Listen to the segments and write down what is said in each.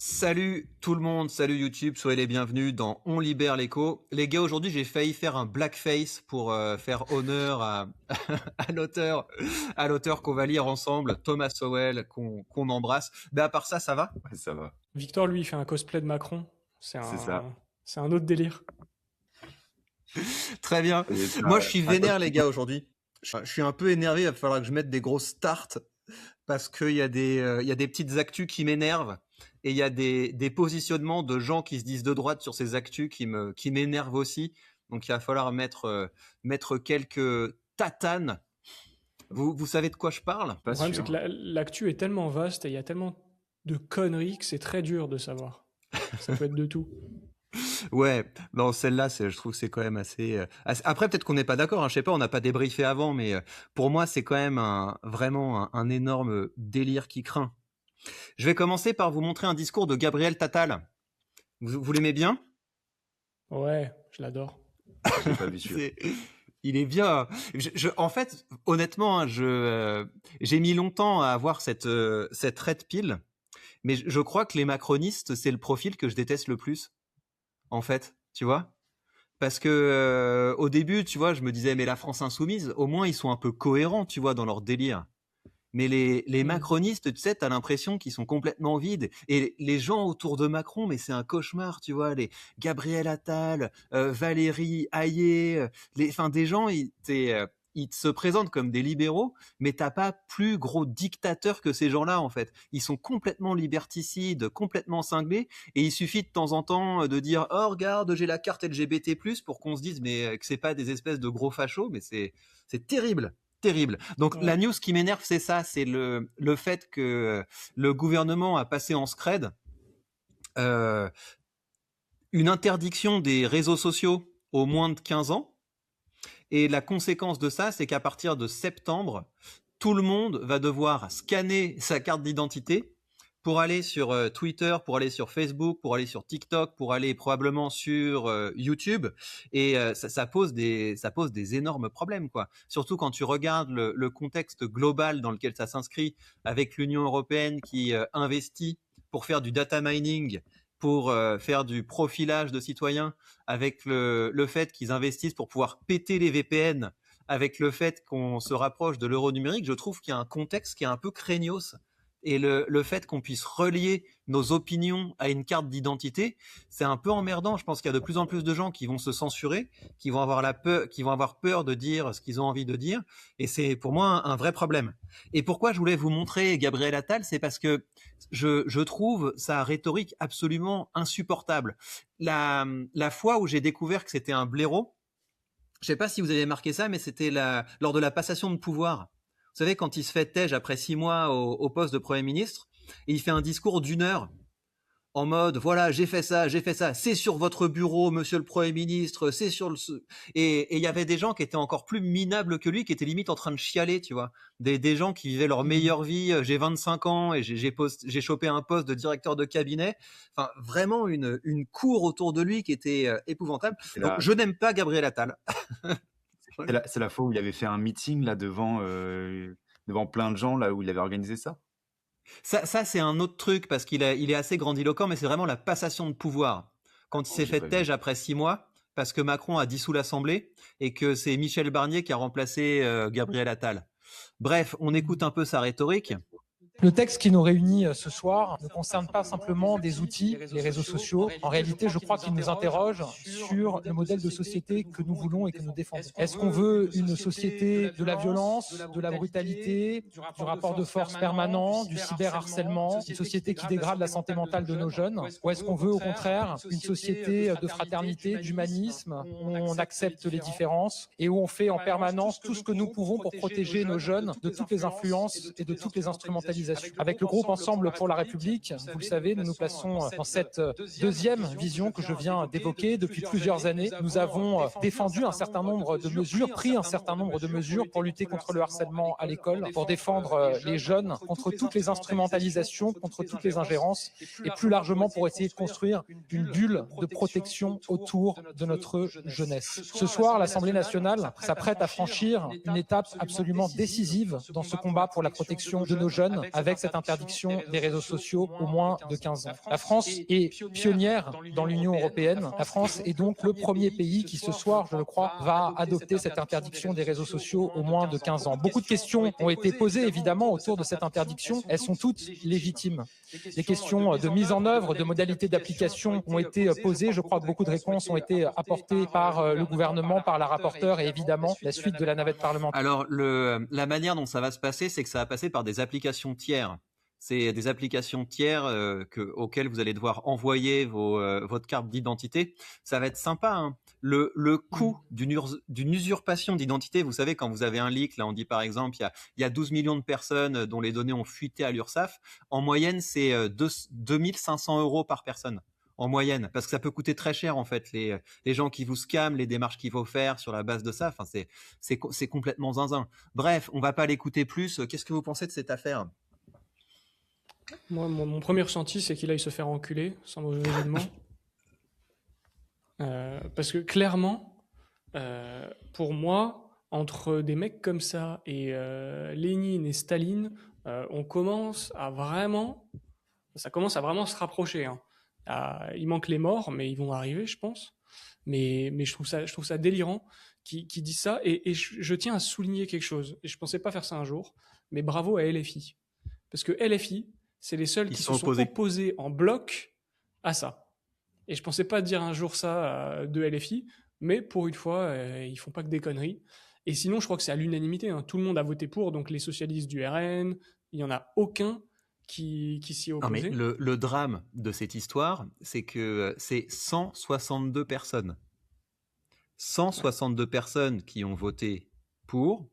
Salut tout le monde, salut YouTube, soyez les bienvenus dans On Libère l'écho. Les gars, aujourd'hui j'ai failli faire un blackface pour faire honneur à, à l'auteur qu'on va lire ensemble, Thomas Sowell, qu'on embrasse. Mais à part ça, ça va? Ouais, ça va. Victor, lui, il fait un cosplay de Macron. C'est C'est ça. c'est un autre délire. Très bien. Et c'est Moi un- je suis un vénère cos- les gars aujourd'hui. Je suis un peu énervé, il va falloir que je mette des grosses starts parce qu'il y a il y a des petites actus qui m'énervent et il y a des positionnements de gens qui se disent de droite sur ces actus qui m'énervent aussi. Donc il va falloir mettre quelques tatanes. Vous savez de quoi je parle? Pas Le problème, sûr. c'est que l'actu est tellement vaste et il y a tellement de conneries que c'est très dur de savoir. Ça peut être de tout. Ouais, non, celle-là, je trouve que c'est quand même Après, peut-être qu'on n'est pas d'accord, hein, je sais pas, on n'a pas débriefé avant, mais pour moi, c'est quand même vraiment un énorme délire qui craint. Je vais commencer par vous montrer un discours de Gabriel Attal. Vous l'aimez bien? Ouais, je l'adore. J'ai pas vu celui-là. Il est bien. En fait, honnêtement, hein, j'ai mis longtemps à avoir cette red pill, mais je crois que les macronistes, c'est le profil que je déteste le plus, en fait, tu vois? Parce que au début, tu vois, je me disais, mais la France insoumise, au moins, ils sont un peu cohérents, tu vois, dans leur délire. Mais les macronistes, tu sais, t'as l'impression qu'ils sont complètement vides. Et les gens autour de Macron, mais c'est un cauchemar, tu vois. Les Gabriel Attal, Valérie Hayé, enfin des gens, ils se présentent comme des libéraux, mais t'as pas plus gros dictateur que ces gens-là, en fait. Ils sont complètement liberticides, complètement cinglés, et il suffit de temps en temps de dire, oh regarde, j'ai la carte LGBT+, pour qu'on se dise, mais que c'est pas des espèces de gros fachos, mais c'est terrible. Terrible. Donc Ouais. la news qui m'énerve, c'est ça, c'est le fait que le gouvernement a passé en scred euh, une interdiction des réseaux sociaux aux moins de 15 ans. Et la conséquence de ça, c'est qu'à partir de septembre, tout le monde va devoir scanner sa carte d'identité pour aller sur Twitter, pour aller sur Facebook, pour aller sur TikTok, pour aller probablement sur YouTube. Et ça pose des énormes problèmes, quoi. Surtout quand tu regardes le contexte global dans lequel ça s'inscrit, avec l'Union européenne qui investit pour faire du data mining, pour faire du profilage de citoyens, avec le fait qu'ils investissent pour pouvoir péter les VPN, avec le fait qu'on se rapproche de l'euro numérique, je trouve qu'il y a un contexte qui est un peu craignos. Et le fait qu'on puisse relier nos opinions à une carte d'identité, c'est un peu emmerdant. Je pense qu'il y a de plus en plus de gens qui vont se censurer, qui vont avoir peur de dire ce qu'ils ont envie de dire. Et c'est pour moi un vrai problème. Et pourquoi je voulais vous montrer Gabriel Attal, c'est parce que je trouve sa rhétorique absolument insupportable. La fois où j'ai découvert que c'était un blaireau, je sais pas si vous avez marqué ça, mais c'était lors de la passation de pouvoir. Vous savez, quand il se fait tège après 6 mois au poste de Premier ministre, et il fait un discours d'une heure en mode voilà, j'ai fait ça, c'est sur votre bureau, monsieur le Premier ministre, c'est sur le. Et il y avait des gens qui étaient encore plus minables que lui, qui étaient limite en train de chialer, tu vois. Des gens qui vivaient leur meilleure vie, j'ai 25 ans et j'ai chopé un poste de directeur de cabinet. Enfin, vraiment une cour autour de lui qui était épouvantable. C'est Donc, la, je n'aime pas Gabriel Attal. c'est la fois où il avait fait un meeting là devant plein de gens là où il avait organisé ça. Ça c'est un autre truc parce il est assez grandiloquent, mais c'est vraiment la passation de pouvoir. Quand il s'est J'ai fait pas vu. tège après 6 mois, parce que Macron a dissous l'Assemblée et que c'est Michel Barnier qui a remplacé Gabriel Attal. Bref, on écoute un peu sa rhétorique. Le texte qui nous réunit ce soir ne concerne pas simplement des outils, les réseaux sociaux. En réalité, je crois qu'il nous interroge sur le modèle de société que nous voulons et que nous défendons. Est-ce qu'on veut une société de la violence, de la brutalité, du rapport de force permanent, du cyberharcèlement, une société qui dégrade la santé mentale de nos jeunes? Ou est-ce qu'on veut au contraire une société de fraternité, d'humanisme, où on accepte les différences et où on fait en permanence tout ce que nous pouvons pour protéger nos jeunes de toutes les influences et de toutes les instrumentalisations? Avec le groupe Ensemble pour la République, vous le savez, nous nous plaçons dans cette deuxième vision que je viens d'évoquer. Depuis plusieurs années, nous avons défendu un certain nombre de mesures, pris un certain nombre de mesures pour lutter contre le harcèlement à l'école, pour défendre les jeunes contre toutes les instrumentalisations, contre toutes les ingérences et plus largement pour essayer de construire une bulle de protection autour de notre jeunesse. Ce soir, l'Assemblée nationale s'apprête à franchir une étape absolument décisive dans ce combat pour la protection de nos jeunes avec cette interdiction des réseaux sociaux au moins de 15 ans. La France est pionnière dans l'Union européenne. La France est donc le premier pays qui, ce soir, je le crois, va adopter cette interdiction des réseaux sociaux au moins de 15 ans. Beaucoup de questions ont été posées, évidemment, autour de cette interdiction. Elles sont toutes légitimes. Des questions de mise en œuvre, de modalités d'application ont été posées. Je crois que beaucoup de réponses ont été apportées par le gouvernement, par la rapporteure et évidemment la suite de la navette parlementaire. Alors, la manière dont ça va se passer, c'est que ça va passer par des applications tiers. C'est des applications tiers auxquelles vous allez devoir envoyer votre carte d'identité. Ça va être sympa, hein. Le coût d'une usurpation d'identité, vous savez, quand vous avez un leak, là on dit par exemple, il y a 12 millions de personnes dont les données ont fuité à l'URSSAF. En moyenne, c'est 2500 € par personne. En moyenne, parce que ça peut coûter très cher en fait, les gens qui vous scamment, les démarches qu'il faut faire sur la base de ça. Enfin, c'est complètement zinzin. Bref, on va pas l'écouter plus. Qu'est-ce que vous pensez de cette affaire ? Moi, mon premier ressenti, c'est qu'il aille se faire enculer, sans mauvais jeu de mots. Parce que clairement, pour moi, entre des mecs comme ça et Lénine et Staline, ça commence à vraiment se rapprocher, hein. Il manque les morts, mais ils vont arriver, je pense. Mais je trouve ça délirant qui dit ça. Et je tiens à souligner quelque chose. Et je pensais pas faire ça un jour, mais bravo à LFI. Parce que LFI, c'est les seuls qui se sont opposés en bloc à ça. Et je pensais pas dire un jour ça de LFI, mais pour une fois, ils font pas que des conneries. Et sinon, je crois que c'est à l'unanimité, hein. Tout le monde a voté pour, donc les socialistes du RN, il y en a aucun qui s'y est opposé. Non, mais le drame de cette histoire, c'est que c'est 162 personnes. 162 personnes qui ont voté pour,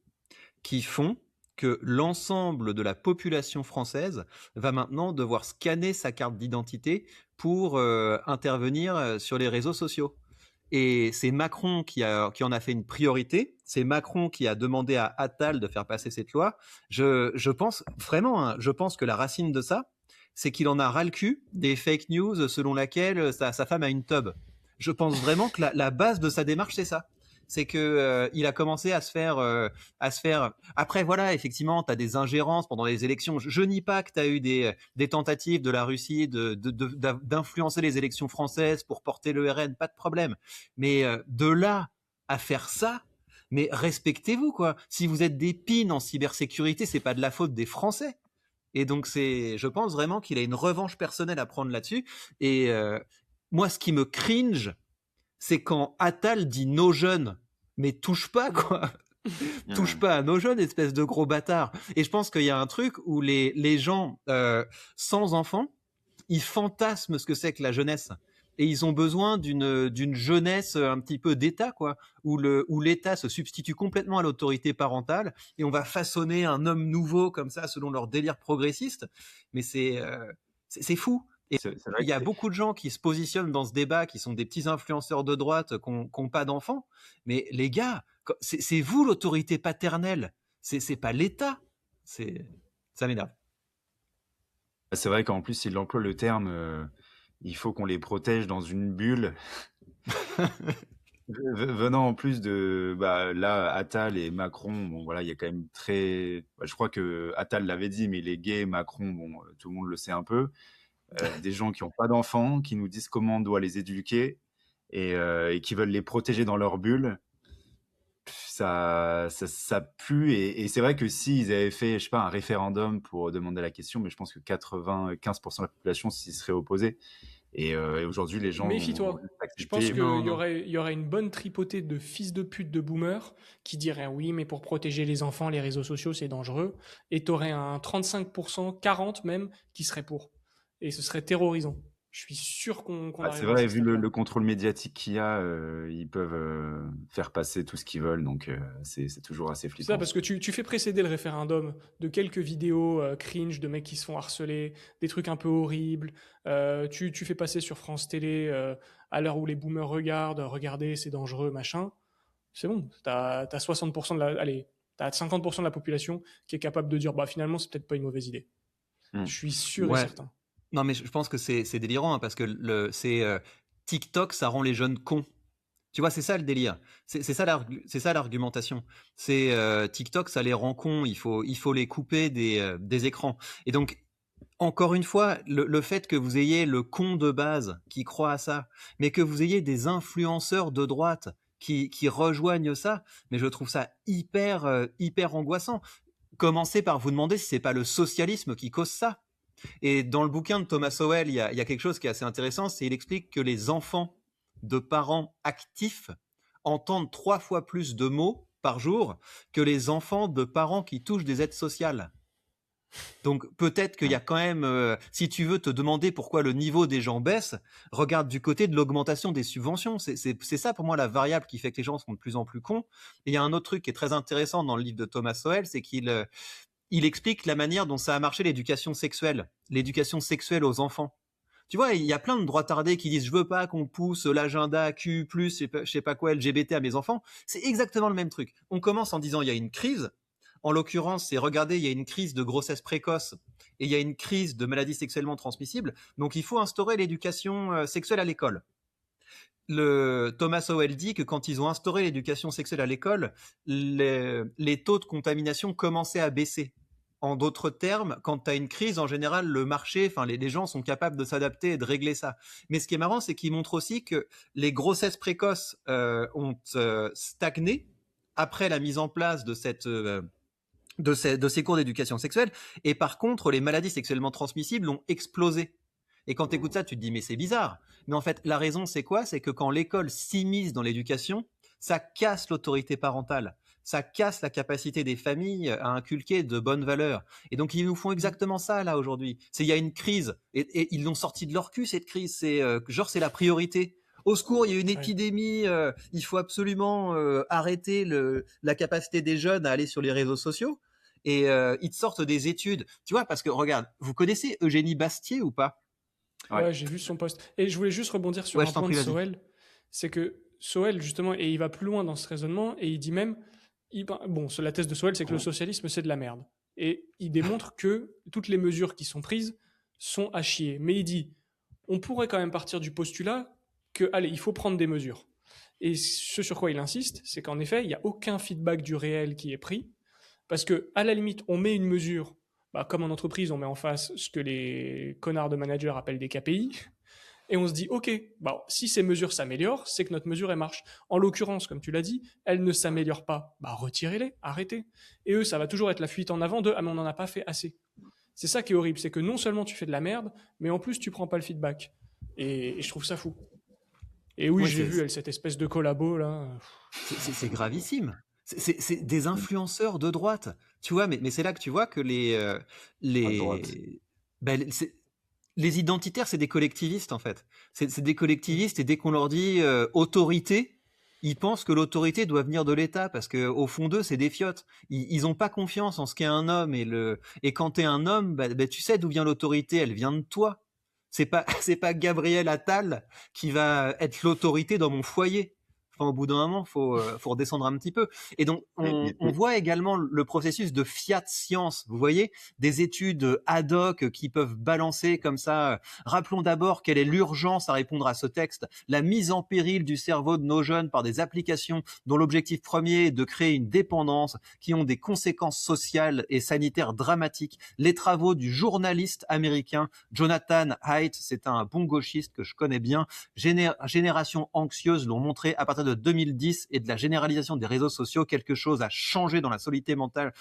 qui font que l'ensemble de la population française va maintenant devoir scanner sa carte d'identité pour intervenir sur les réseaux sociaux. Et c'est Macron qui en a fait une priorité. C'est Macron qui a demandé à Attal de faire passer cette loi. Je pense vraiment, hein, je pense que la racine de ça, c'est qu'il en a ras le cul des fake news selon laquelle sa femme a une tub. Je pense vraiment que la base de sa démarche, c'est ça. C'est que il a commencé à se faire. Après, voilà, effectivement, tu as des ingérences pendant les élections. Je nie pas que tu as eu des tentatives de la Russie d'influencer les élections françaises pour porter le RN, pas de problème. Mais de là à faire ça, mais respectez-vous, quoi. Si vous êtes des pines en cybersécurité, c'est pas de la faute des Français. Et donc, je pense vraiment qu'il a une revanche personnelle à prendre là-dessus. Et moi, ce qui me cringe, c'est quand Attal dit nos jeunes, mais touche pas, quoi. Touche pas à nos jeunes, espèce de gros bâtard. Et je pense qu'il y a un truc où les gens sans enfants, ils fantasment ce que c'est que la jeunesse. Et ils ont besoin d'une jeunesse un petit peu d'État, quoi, où l'État se substitue complètement à l'autorité parentale et on va façonner un homme nouveau comme ça selon leur délire progressiste. Mais c'est c'est fou. Et il y a beaucoup de gens qui se positionnent dans ce débat, qui sont des petits influenceurs de droite, qui n'ont pas d'enfants. Mais les gars, c'est vous l'autorité paternelle. C'est pas l'État. Ça m'énerve. C'est vrai qu'en plus, il emploie le terme il faut qu'on les protège dans une bulle. Venant en plus de là, Attal et Macron, bon voilà, il y a quand même je crois que Attal l'avait dit, mais les gays, Macron, bon, tout le monde le sait un peu. Des gens qui n'ont pas d'enfants, qui nous disent comment on doit les éduquer et qui veulent les protéger dans leur bulle. Ça pue et c'est vrai que s'ils avaient fait, je sais pas, un référendum pour demander la question, mais je pense que 95% de la population s'y serait opposée. Et aujourd'hui, les gens. Méfie-toi. Je pense qu'il y aurait une bonne tripotée de fils de pute de boomers qui diraient oui, mais pour protéger les enfants, les réseaux sociaux, c'est dangereux. Et tu aurais un 35%, 40% même, qui serait pour. Et ce serait terrorisant. Je suis sûr qu'on c'est vrai, vu le contrôle médiatique qu'il y a, ils peuvent faire passer tout ce qu'ils veulent, donc c'est toujours assez flippant. C'est ça, parce que tu fais précéder le référendum de quelques vidéos cringe de mecs qui se font harceler, des trucs un peu horribles. Tu fais passer sur France Télé à l'heure où les boomers regardez, c'est dangereux, machin. C'est bon, t'as 60% t'as 50% de la population qui est capable de dire finalement c'est peut-être pas une mauvaise idée. Je suis sûr et certain. Non, mais je pense que c'est délirant, hein, parce que TikTok, ça rend les jeunes cons. Tu vois, c'est ça le délire. C'est ça l'argumentation. C'est TikTok, ça les rend cons. Il faut les couper des écrans. Et donc, encore une fois, le fait que vous ayez le con de base qui croit à ça, mais que vous ayez des influenceurs de droite qui rejoignent ça, mais je trouve ça hyper angoissant. Commencez par vous demander si c'est pas le socialisme qui cause ça. Et dans le bouquin de Thomas Sowell, il y a quelque chose qui est assez intéressant, c'est il explique que les enfants de parents actifs entendent 3 fois plus de mots par jour que les enfants de parents qui touchent des aides sociales. Donc peut-être qu'il y a quand même, si tu veux te demander pourquoi le niveau des gens baisse, regarde du côté de l'augmentation des subventions. C'est ça pour moi la variable qui fait que les gens sont de plus en plus cons. Et il y a un autre truc qui est très intéressant dans le livre de Thomas Sowell, c'est il explique la manière dont ça a marché l'éducation sexuelle aux enfants. Tu vois, il y a plein de droitards qui disent je veux pas qu'on pousse l'agenda Q+, je sais pas quoi, LGBT à mes enfants. C'est exactement le même truc. On commence en disant il y a une crise. En l'occurrence, c'est regardez, il y a une crise de grossesse précoce et il y a une crise de maladies sexuellement transmissibles. Donc il faut instaurer l'éducation sexuelle à l'école. Thomas Sowell dit que quand ils ont instauré l'éducation sexuelle à l'école, les taux de contamination commençaient à baisser. En d'autres termes, quand tu as une crise, en général, le marché, enfin les gens sont capables de s'adapter et de régler ça. Mais ce qui est marrant, c'est qu'il montre aussi que les grossesses précoces ont stagné après la mise en place de ces cours d'éducation sexuelle. Et par contre, les maladies sexuellement transmissibles ont explosé. Et quand tu écoutes ça, tu te dis mais c'est bizarre. Mais en fait, la raison c'est quoi? C'est que quand l'école s'immisce dans l'éducation, ça casse l'autorité parentale. Ça casse la capacité des familles à inculquer de bonnes valeurs. Et donc ils nous font exactement ça là aujourd'hui. Il y a une crise et ils l'ont sorti de leur cul cette crise. C'est c'est la priorité. Au secours, il y a une épidémie. Il faut absolument arrêter la capacité des jeunes à aller sur les réseaux sociaux. Et ils te sortent des études. Tu vois, parce que regarde, vous connaissez Eugénie Bastier ou pas? Ouais, j'ai vu son post. Et je voulais juste rebondir sur un point de Sowell. C'est que Sowell, justement, et il va plus loin dans ce raisonnement, et il dit même, la thèse de Sowell, c'est que le socialisme, c'est de la merde. Et il démontre que toutes les mesures qui sont prises sont à chier. Mais il dit, on pourrait quand même partir du postulat que, allez, il faut prendre des mesures. Et ce sur quoi il insiste, c'est qu'en effet, il n'y a aucun feedback du réel qui est pris, parce que, à la limite, on met une mesure, comme en entreprise, on met en face ce que les connards de managers appellent des KPI, et on se dit, ok, si ces mesures s'améliorent, c'est que notre mesure, elle marche. En l'occurrence, comme tu l'as dit, elles ne s'améliorent pas. Retirez-les, arrêtez. Et eux, ça va toujours être la fuite en avant de, ah mais on n'en a pas fait assez. C'est ça qui est horrible, c'est que non seulement tu fais de la merde, mais en plus tu prends pas le feedback. Et je trouve ça fou. Et oui, j'ai vu cette espèce de collabo là. C'est gravissime. C'est des influenceurs de droite, tu vois, mais c'est là que tu vois que les identitaires, c'est des collectivistes en fait. C'est des collectivistes et dès qu'on leur dit autorité, ils pensent que l'autorité doit venir de l'État parce que au fond d'eux, c'est des fiottes. Ils ont pas confiance en ce qu'est un homme et quand t'es un homme, tu sais d'où vient l'autorité, elle vient de toi. C'est pas Gabriel Attal qui va être l'autorité dans mon foyer. Enfin, au bout d'un moment, faut redescendre un petit peu. Et donc, on voit également le processus de fiat science. Vous voyez, des études ad hoc qui peuvent balancer comme ça. Rappelons d'abord quelle est l'urgence à répondre à ce texte. La mise en péril du cerveau de nos jeunes par des applications dont l'objectif premier est de créer une dépendance qui ont des conséquences sociales et sanitaires dramatiques. Les travaux du journaliste américain Jonathan Haidt, c'est un bon gauchiste que je connais bien. Génération anxieuse l'ont montré à partir de 2010 et de la généralisation des réseaux sociaux, quelque chose a changé dans la santé mentale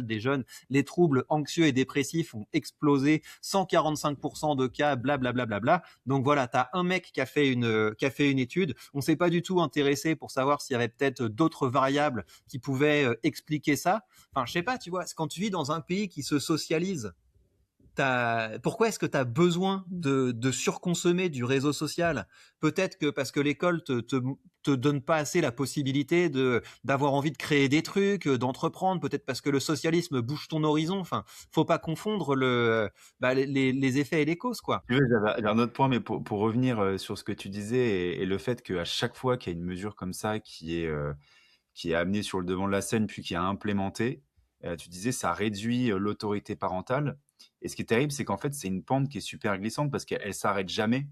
des jeunes. Les troubles anxieux et dépressifs ont explosé, 145% de cas, blablabla. Donc voilà, t'as un mec qui a fait une étude. On s'est pas du tout intéressé pour savoir s'il y avait peut-être d'autres variables qui pouvaient expliquer ça. Enfin, je sais pas, tu vois, quand tu vis dans un pays qui se socialise, pourquoi est-ce que tu as besoin de surconsommer du réseau social? Peut-être que parce que l'école te donne pas assez la possibilité d'avoir envie de créer des trucs, d'entreprendre. Peut-être parce que le socialisme bouge ton horizon. Enfin, faut pas confondre les effets et les causes, quoi. J'avais un autre point, mais pour revenir sur ce que tu disais et le fait qu'à chaque fois qu'il y a une mesure comme ça qui est amenée sur le devant de la scène puis qui est implémentée, tu disais ça réduit l'autorité parentale. Et ce qui est terrible, c'est qu'en fait, c'est une pente qui est super glissante parce qu'elle s'arrête jamais.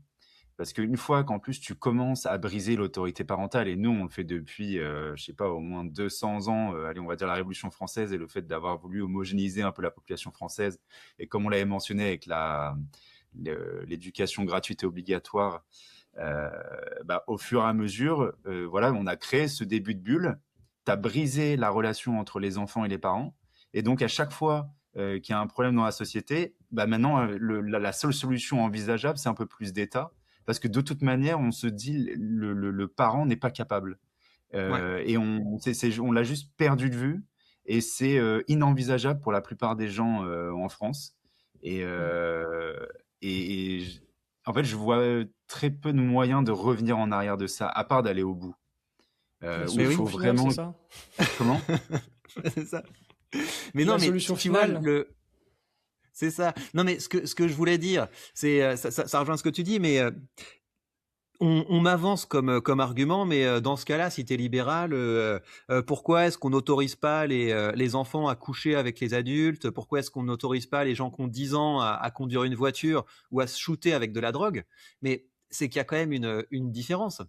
Parce qu'une fois qu'en plus tu commences à briser l'autorité parentale, et nous on le fait depuis, je sais pas, au moins 200 ans, allez, on va dire la Révolution française et le fait d'avoir voulu homogénéiser un peu la population française, et comme on l'avait mentionné avec l'éducation gratuite et obligatoire, au fur et à mesure, voilà, on a créé ce début de bulle. Tu as brisé la relation entre les enfants et les parents, et donc à chaque fois qu'il y a un problème dans la société, maintenant la seule solution envisageable, c'est un peu plus d'État, parce que de toute manière, on se dit le parent n'est pas capable. Et on l'a juste perdu de vue, et c'est inenvisageable pour la plupart des gens en France. Et, en fait, je vois très peu de moyens de revenir en arrière de ça, à part d'aller au bout. La Où il solution faut finale, vraiment. c'est ça? Comment? C'est ça. Mais La non, mais solution tu vois, finale. c'est ça. Non, mais ce que je voulais dire, c'est ça rejoint ce que tu dis, mais on m'avance comme argument, mais dans ce cas-là, si tu es libéral, pourquoi est-ce qu'on n'autorise pas les enfants à coucher avec les adultes? Pourquoi est-ce qu'on n'autorise pas les gens qui ont 10 ans à conduire une voiture ou à se shooter avec de la drogue? Mais c'est qu'il y a quand même une différence.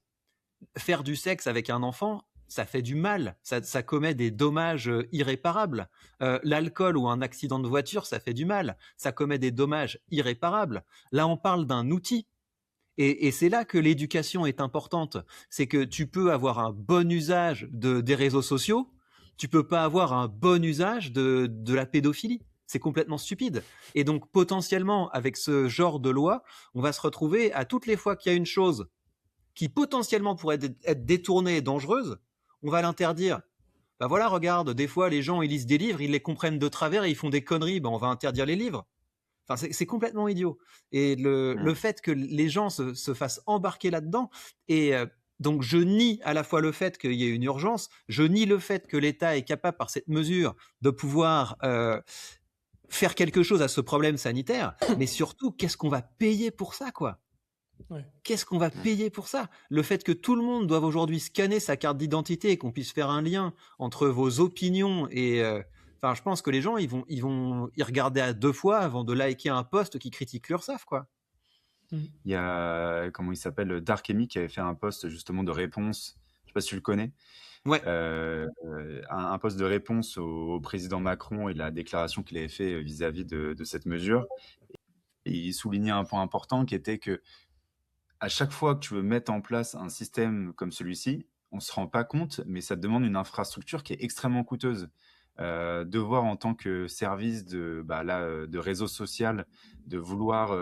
Faire du sexe avec un enfant, ça fait du mal, ça commet des dommages irréparables. L'alcool ou un accident de voiture, ça fait du mal, ça commet des dommages irréparables. Là, on parle d'un outil. Et c'est là que l'éducation est importante. C'est que tu peux avoir un bon usage des réseaux sociaux, tu peux pas avoir un bon usage de la pédophilie. C'est complètement stupide. Et donc, potentiellement, avec ce genre de loi, on va se retrouver à toutes les fois qu'il y a une chose qui potentiellement pourrait être détournée et dangereuse, on va l'interdire. Bah voilà, regarde, des fois, les gens, ils lisent des livres, ils les comprennent de travers et ils font des conneries, on va interdire les livres. Enfin, c'est complètement idiot. Et le fait que les gens se fassent embarquer là-dedans, et donc je nie à la fois le fait qu'il y ait une urgence, je nie le fait que l'État est capable par cette mesure de pouvoir faire quelque chose à ce problème sanitaire, mais surtout, qu'est-ce qu'on va payer pour ça, quoi? Ouais. Qu'est-ce qu'on va payer pour ça? Le fait que tout le monde doive aujourd'hui scanner sa carte d'identité et qu'on puisse faire un lien entre vos opinions et je pense que les gens ils vont y regarder à 2 fois avant de liker un post qui critique l'URSSAF, quoi. Il y a, comment il s'appelle, Dark Amy, qui avait fait un post justement de réponse. Je sais pas si tu le connais. Ouais. Un post de réponse au président Macron et la déclaration qu'il avait fait vis-à-vis de cette mesure. Et il soulignait un point important qui était que à chaque fois que tu veux mettre en place un système comme celui-ci, on se rend pas compte, mais ça te demande une infrastructure qui est extrêmement coûteuse. Devoir en tant que service de réseau social, de vouloir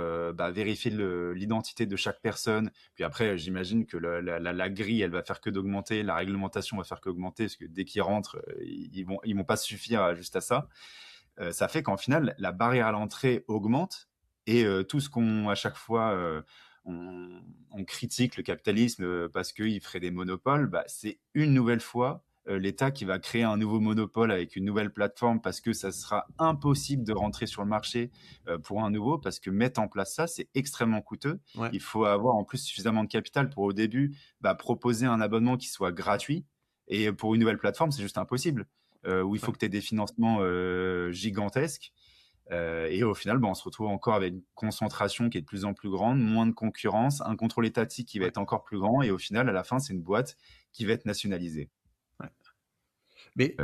vérifier l'identité de chaque personne. Puis après, j'imagine que la grille, elle va faire que d'augmenter, la réglementation va faire qu'augmenter, parce que dès qu'ils rentrent, ils vont pas suffire juste à ça. Ça fait qu'en final, la barrière à l'entrée augmente, et tout ce qu'on, à chaque fois, on critique le capitalisme parce qu'il ferait des monopoles, c'est une nouvelle fois l'État qui va créer un nouveau monopole avec une nouvelle plateforme, parce que ça sera impossible de rentrer sur le marché pour un nouveau, parce que mettre en place ça, c'est extrêmement coûteux. Ouais. Il faut avoir en plus suffisamment de capital pour au début proposer un abonnement qui soit gratuit, et pour une nouvelle plateforme, c'est juste impossible, où il faut que tu aies des financements gigantesques. Et au final, on se retrouve encore avec une concentration qui est de plus en plus grande, moins de concurrence, un contrôle étatique qui va être encore plus grand, et au final, à la fin, c'est une boîte qui va être nationalisée. Ouais. Mais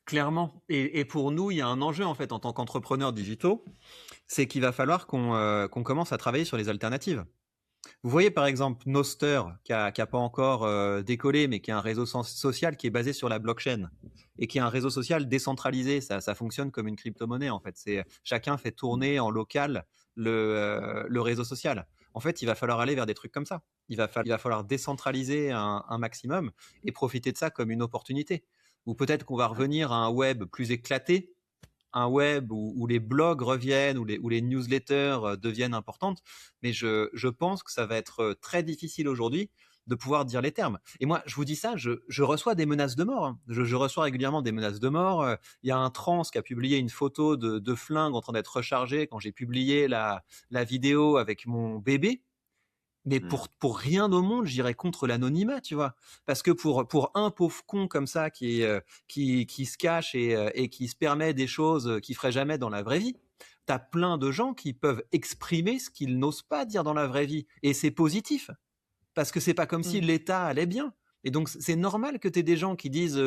clairement, et pour nous, il y a un enjeu en fait en tant qu'entrepreneurs digitaux, c'est qu'il va falloir qu'on commence à travailler sur les alternatives. Vous voyez par exemple Noster, qui a pas encore décollé, mais qui est un réseau social qui est basé sur la blockchain et qui est un réseau social décentralisé. Ça fonctionne comme une crypto-monnaie en fait. Chacun fait tourner en local le réseau social. En fait, il va falloir aller vers des trucs comme ça. Il va falloir décentraliser un maximum et profiter de ça comme une opportunité. Ou peut-être qu'on va revenir à un web plus éclaté, un web où les blogs reviennent, où les newsletters deviennent importantes. Mais je pense que ça va être très difficile aujourd'hui de pouvoir dire les termes. Et moi, je vous dis ça, je reçois des menaces de mort. Hein. Je reçois régulièrement des menaces de mort. Il y a un trans qui a publié une photo de flingue en train d'être rechargée quand j'ai publié la vidéo avec mon bébé. Mais pour rien au monde, j'irais contre l'anonymat, tu vois. Parce que pour un pauvre con comme ça qui se cache et qui se permet des choses qu'il ferait jamais dans la vraie vie, t'as plein de gens qui peuvent exprimer ce qu'ils n'osent pas dire dans la vraie vie. Et c'est positif. Parce que c'est pas comme si l'État allait bien. Et donc, c'est normal que tu aies des gens qui disent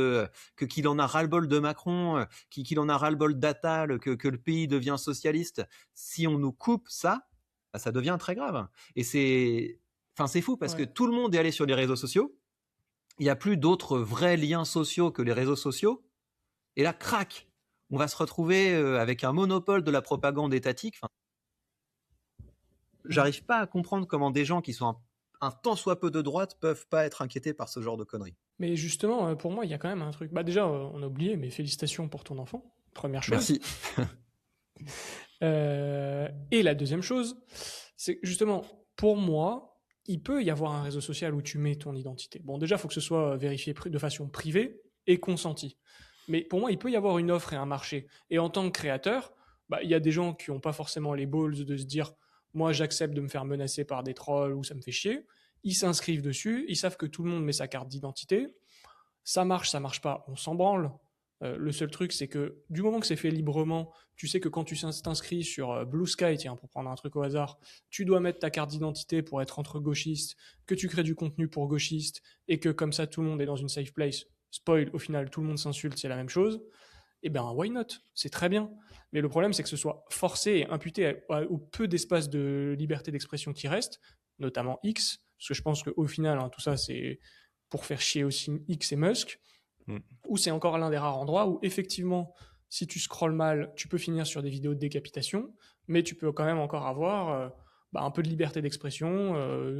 qu'il en a ras-le-bol de Macron, qu'il en a ras-le-bol d'Attal, que le pays devient socialiste. Si on nous coupe ça, bah, ça devient très grave. Et c'est fou parce que tout le monde est allé sur les réseaux sociaux. Il n'y a plus d'autres vrais liens sociaux que les réseaux sociaux. Et là, crac, on va se retrouver avec un monopole de la propagande étatique. J'arrive pas à comprendre comment des gens qui sont un tant soit peu de droite peuvent pas être inquiétés par ce genre de conneries. Mais justement, pour moi, il y a quand même un truc. Bah déjà, on a oublié, mais félicitations pour ton enfant, première chose. Merci. Et la deuxième chose, c'est que justement, pour moi, il peut y avoir un réseau social où tu mets ton identité. Bon, déjà, il faut que ce soit vérifié de façon privée et consentie. Mais pour moi, il peut y avoir une offre et un marché. Et en tant que créateur, bah, il y a des gens qui n'ont pas forcément les balls de se dire moi, j'accepte de me faire menacer par des trolls ou ça me fait chier. Ils s'inscrivent dessus, ils savent que tout le monde met sa carte d'identité. Ça marche pas, on s'en branle. Le seul truc, c'est que du moment que c'est fait librement, tu sais que quand tu t'inscris sur Blue Sky, tiens, pour prendre un truc au hasard, tu dois mettre ta carte d'identité pour être entre gauchistes, que tu crées du contenu pour gauchistes, et que comme ça, tout le monde est dans une safe place. Spoil, au final, tout le monde s'insulte, c'est la même chose. Eh ben, why not? C'est très bien. Mais le problème, c'est que ce soit forcé et imputé au peu d'espace de liberté d'expression qui reste, notamment X, parce que je pense qu'au final, tout ça, c'est pour faire chier aussi X et Musk, où c'est encore l'un des rares endroits où, effectivement, si tu scrolles mal, tu peux finir sur des vidéos de décapitation, mais tu peux quand même encore avoir un peu de liberté d'expression,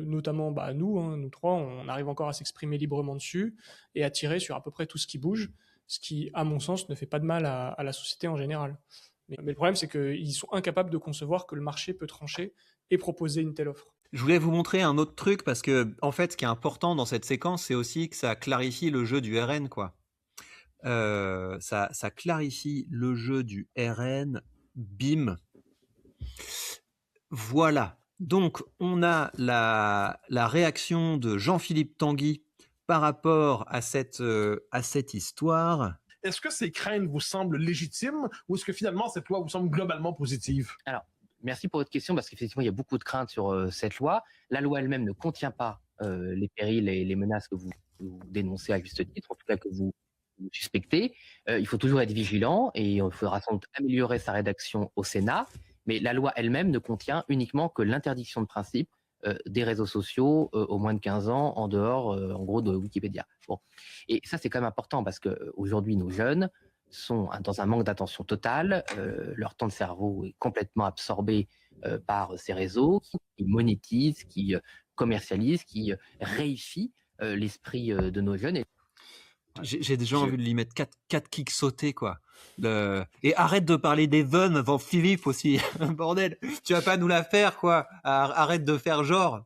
notamment nous trois, on arrive encore à s'exprimer librement dessus et à tirer sur à peu près tout ce qui bouge, ce qui, à mon sens, ne fait pas de mal à la société en général. Mais le problème, c'est qu'ils sont incapables de concevoir que le marché peut trancher et proposer une telle offre. Je voulais vous montrer un autre truc parce que, en fait, ce qui est important dans cette séquence, c'est aussi que ça clarifie le jeu du RN, quoi. Ça clarifie le jeu du RN, bim. Voilà. Donc, on a la réaction de Jean-Philippe Tanguy par rapport à cette histoire. Est-ce que ces craintes vous semblent légitimes ou est-ce que finalement cette loi vous semble globalement positive? Alors, merci pour votre question parce qu'effectivement, il y a beaucoup de craintes sur cette loi. La loi elle-même ne contient pas les périls et les menaces que vous dénoncez à juste titre, en tout cas que vous suspectez. Il faut toujours être vigilant et il faudra sans doute améliorer sa rédaction au Sénat. Mais la loi elle-même ne contient uniquement que l'interdiction de principe des réseaux sociaux aux moins de 15 ans en dehors, en gros, de Wikipédia. Bon. Et ça, c'est quand même important parce qu'aujourd'hui, nos jeunes sont dans un manque d'attention totale. Leur temps de cerveau est complètement absorbé par ces réseaux qui monétisent, qui commercialisent, qui réifient l'esprit de nos jeunes. J'ai déjà envie de lui mettre 4 kicks sautés, quoi. Et arrête de parler des vannes avant Philippe aussi. Bordel, tu vas pas nous la faire, quoi. Arrête de faire genre.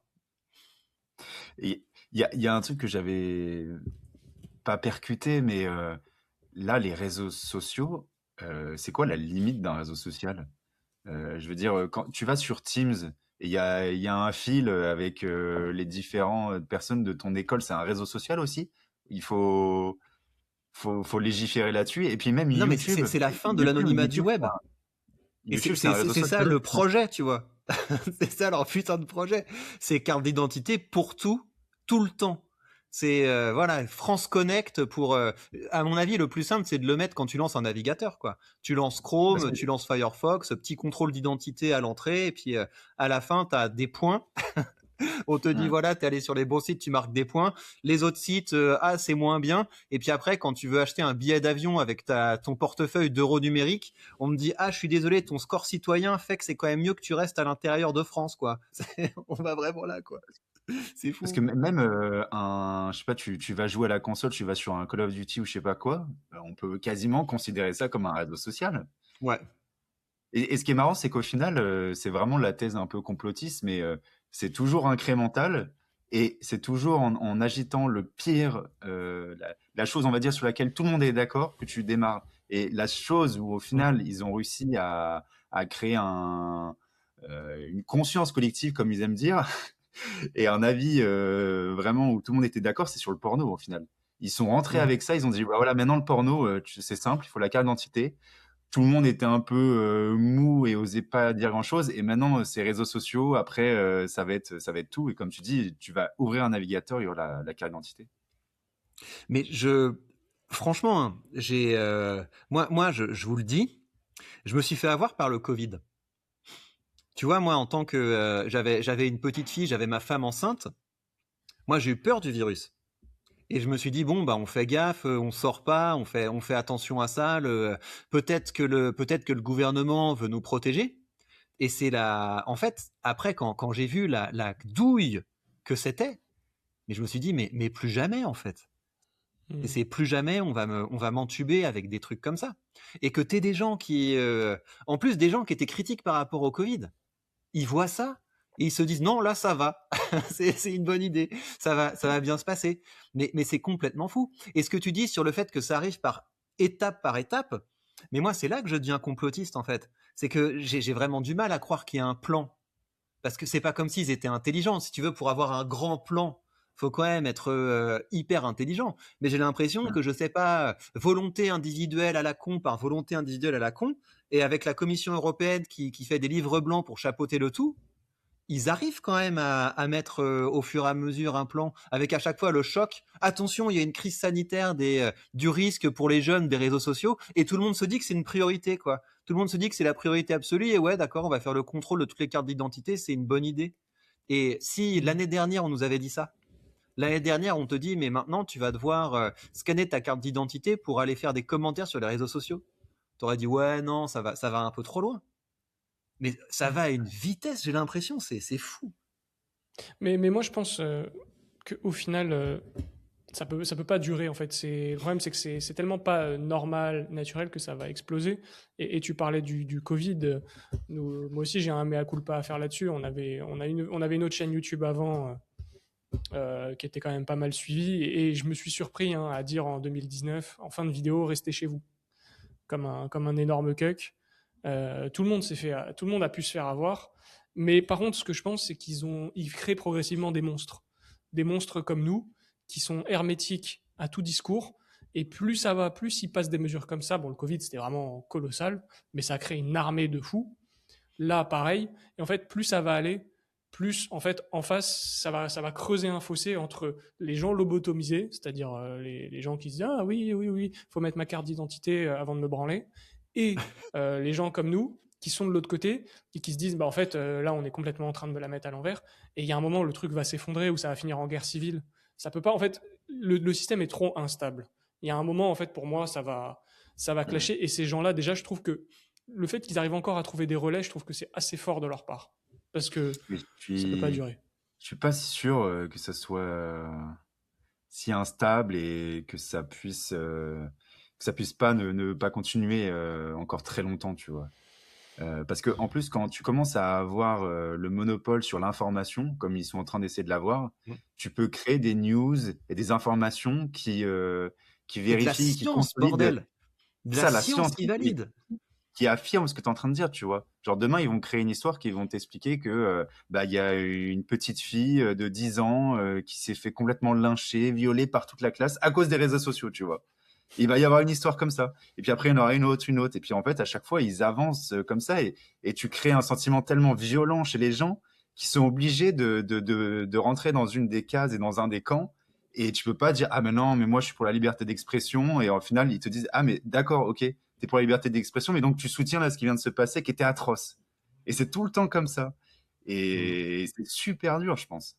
Il y a un truc que j'avais pas percuté, mais là, les réseaux sociaux, c'est quoi la limite d'un réseau social? Je veux dire, quand tu vas sur Teams et il y a un fil avec les différentes personnes de ton école, c'est un réseau social aussi? Il faut légiférer là-dessus. Et puis même non, YouTube, mais c'est la fin de l'anonymat du web. Et c'est ça le projet, tu vois. C'est ça leur putain de projet. C'est carte d'identité pour tout le temps. C'est voilà, France Connect pour. À mon avis, le plus simple, c'est de le mettre quand tu lances un navigateur, quoi. Tu lances Chrome, tu lances Firefox, petit contrôle d'identité à l'entrée, et puis à la fin, t'as des points. On te dit voilà, t'es allé sur les bons sites, tu marques des points. Les autres sites, c'est moins bien. Et puis après, quand tu veux acheter un billet d'avion avec ton portefeuille d'euros numériques, on me dit je suis désolé, ton score citoyen fait que c'est quand même mieux que tu restes à l'intérieur de France, quoi. On va vraiment là, quoi. C'est fou. Parce que même je sais pas, tu vas jouer à la console, tu vas sur un Call of Duty ou je sais pas quoi, on peut quasiment considérer ça comme un réseau social. Ouais. Et ce qui est marrant, c'est qu'au final, c'est vraiment la thèse un peu complotiste, mais c'est toujours incrémental et c'est toujours en agitant le pire, la chose, on va dire, sur laquelle tout le monde est d'accord que tu démarres. Et la chose où, au final, ils ont réussi à créer une conscience collective, comme ils aiment dire, et un avis vraiment où tout le monde était d'accord, c'est sur le porno, au final. Ils sont rentrés avec ça, ils ont dit, voilà, maintenant le porno, c'est simple, il faut la carte d'identité. tout le monde était un peu mou et osait pas dire grand-chose. Et maintenant, ces réseaux sociaux, après, ça va être tout. Et comme tu dis, tu vas ouvrir un navigateur, il y aura la carte d'identité. Mais franchement, hein, moi, je vous le dis, je me suis fait avoir par le Covid. Tu vois, moi, en tant que j'avais une petite fille, j'avais ma femme enceinte. Moi, j'ai eu peur du virus. Et je me suis dit bon, bah on fait gaffe, on sort pas, on fait attention à ça. Peut-être que le gouvernement veut nous protéger. Et en fait, après quand j'ai vu la douille que c'était, mais je me suis dit mais plus jamais en fait. Et c'est plus jamais on va m'entuber avec des trucs comme ça. Et que t'aies des gens en plus des gens qui étaient critiques par rapport au Covid, ils voient ça et ils se disent non là ça va, c'est une bonne idée, ça va bien se passer. Mais c'est complètement fou. Et ce que tu dis sur le fait que ça arrive par étape, mais moi c'est là que je deviens complotiste en fait. C'est que j'ai vraiment du mal à croire qu'il y a un plan. Parce que c'est pas comme s'ils étaient intelligents. Si tu veux, pour avoir un grand plan, faut quand même être hyper intelligent. Mais j'ai l'impression que, je sais pas, volonté individuelle à la con par volonté individuelle à la con, et avec la Commission européenne qui fait des livres blancs pour chapeauter le tout, ils arrivent quand même à mettre au fur et à mesure un plan, avec à chaque fois le choc. Attention, il y a une crise sanitaire du risque pour les jeunes des réseaux sociaux, et tout le monde se dit que c'est une priorité, quoi. Tout le monde se dit que c'est la priorité absolue, et ouais, d'accord, on va faire le contrôle de toutes les cartes d'identité, c'est une bonne idée. Et si l'année dernière, on nous avait dit ça, l'année dernière, on te dit, mais maintenant, tu vas devoir scanner ta carte d'identité pour aller faire des commentaires sur les réseaux sociaux. T'aurais dit, ouais, non, ça va un peu trop loin. Mais ça va à une vitesse, j'ai l'impression, c'est fou. Mais moi, je pense qu'au final, ça peut pas durer, en fait. Le problème, c'est que c'est tellement pas normal, naturel, que ça va exploser. Et tu parlais du Covid. Moi aussi, j'ai un mea culpa à faire là-dessus. On avait une autre chaîne YouTube avant qui était quand même pas mal suivie. Et je me suis surpris à dire en 2019, en fin de vidéo, restez chez vous. Comme un énorme cuck. Tout le monde a pu se faire avoir. Mais par contre, ce que je pense, c'est qu'ils créent progressivement des monstres comme nous, qui sont hermétiques à tout discours. Et plus ça va, plus ils passent des mesures comme ça. Bon, le Covid, c'était vraiment colossal, mais ça a créé une armée de fous. Là, pareil. Et en fait, plus ça va aller, plus en fait, en face, ça va creuser un fossé entre les gens lobotomisés, c'est-à-dire les gens qui se disent ah oui, faut mettre ma carte d'identité avant de me branler, et les gens comme nous qui sont de l'autre côté et qui se disent bah en fait là on est complètement en train de me la mettre à l'envers, et il y a un moment où le truc va s'effondrer, où ça va finir en guerre civile. Ça peut pas, en fait, le système est trop instable. Il y a un moment, en fait, pour moi, ça va clasher, et ces gens-là, déjà, je trouve que le fait qu'ils arrivent encore à trouver des relais, je trouve que c'est assez fort de leur part, parce que ça peut pas durer. Je suis pas si sûr que ça soit si instable et que ça puisse pas ne pas continuer encore très longtemps, tu vois. Parce que en plus, quand tu commences à avoir le monopole sur l'information, comme ils sont en train d'essayer de l'avoir, tu peux créer des news et des informations qui vérifient, qui consolident. Bordel. De Ça, la science qui valide. Qui affirme ce que tu es en train de dire, tu vois. Genre demain, ils vont créer une histoire qui vont t'expliquer que il y a une petite fille de 10 ans qui s'est fait complètement lyncher, violer par toute la classe à cause des réseaux sociaux, tu vois. Il va y avoir une histoire comme ça. Et puis après, il y en aura une autre. Et puis en fait, à chaque fois, ils avancent comme ça et tu crées un sentiment tellement violent chez les gens qui sont obligés de rentrer dans une des cases et dans un des camps. Et tu peux pas dire, ah mais non, mais moi je suis pour la liberté d'expression. Et au final, ils te disent, ah mais d'accord, ok, t'es pour la liberté d'expression, mais donc tu soutiens là ce qui vient de se passer qui était atroce. Et c'est tout le temps comme ça. Et c'est super dur, je pense.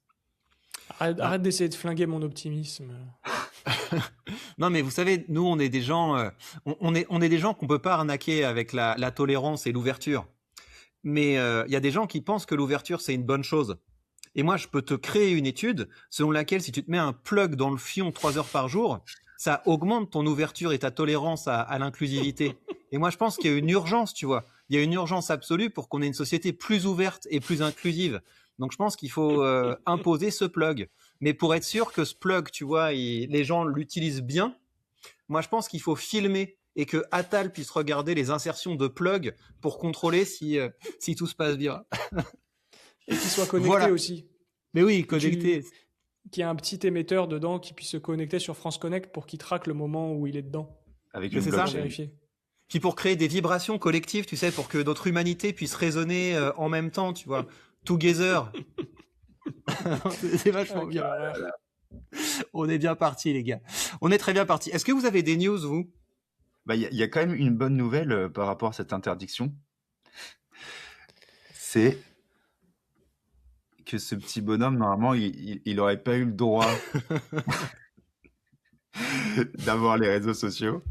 Arrête d'essayer de flinguer mon optimisme. Non, mais vous savez, nous, on est des gens, on est des gens qu'on peut pas arnaquer avec la tolérance et l'ouverture. Mais il y a des gens qui pensent que l'ouverture, c'est une bonne chose. Et moi, je peux te créer une étude selon laquelle si tu te mets un plug dans le fion 3 heures par jour, ça augmente ton ouverture et ta tolérance à l'inclusivité. Et moi, je pense qu'il y a une urgence, tu vois. Il y a une urgence absolue pour qu'on ait une société plus ouverte et plus inclusive. Donc, je pense qu'il faut imposer ce plug. Mais pour être sûr que ce plug, tu vois, les gens l'utilisent bien, moi, je pense qu'il faut filmer et que Attal puisse regarder les insertions de plug pour contrôler si tout se passe bien. Et qu'il soit connecté aussi. Mais oui, connecté. Qu'il y ait un petit émetteur dedans qui puisse se connecter sur France Connect pour qu'il traque le moment où il est dedans. Avec une c'est ça. Vérifier. Puis pour créer des vibrations collectives, tu sais, pour que notre humanité puisse résonner en même temps, tu vois. Together. C'est vachement bien. On est bien parti, les gars. On est très bien parti. Est-ce que vous avez des news, vous? Bah, il y a quand même une bonne nouvelle par rapport à cette interdiction. C'est que ce petit bonhomme, normalement, il aurait pas eu le droit d'avoir les réseaux sociaux.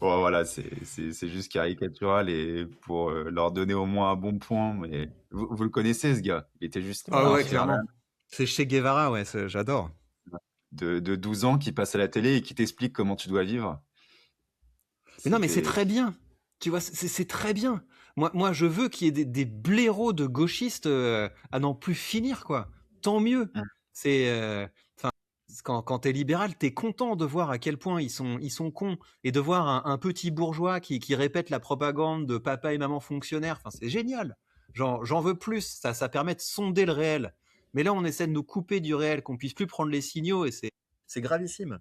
Bon, voilà, c'est juste caricatural et pour leur donner au moins un bon point. Mais vous le connaissez, ce gars. Il était juste Ah ouais, infernal. clairement. C'est Che Guevara, ouais, j'adore. De 12 ans qui passe à la télé et qui t'explique comment tu dois vivre. Mais non, mais c'est très bien. Tu vois, c'est très bien. Moi, je veux qu'il y ait des blaireaux de gauchistes à n'en plus finir, quoi. Tant mieux. C'est, quand t'es libéral, t'es content de voir à quel point ils sont cons et de voir un petit bourgeois qui répète la propagande de papa et maman fonctionnaires. Enfin, c'est génial. J'en veux plus. Ça permet de sonder le réel. Mais là, on essaie de nous couper du réel, qu'on puisse plus prendre les signaux et c'est gravissime.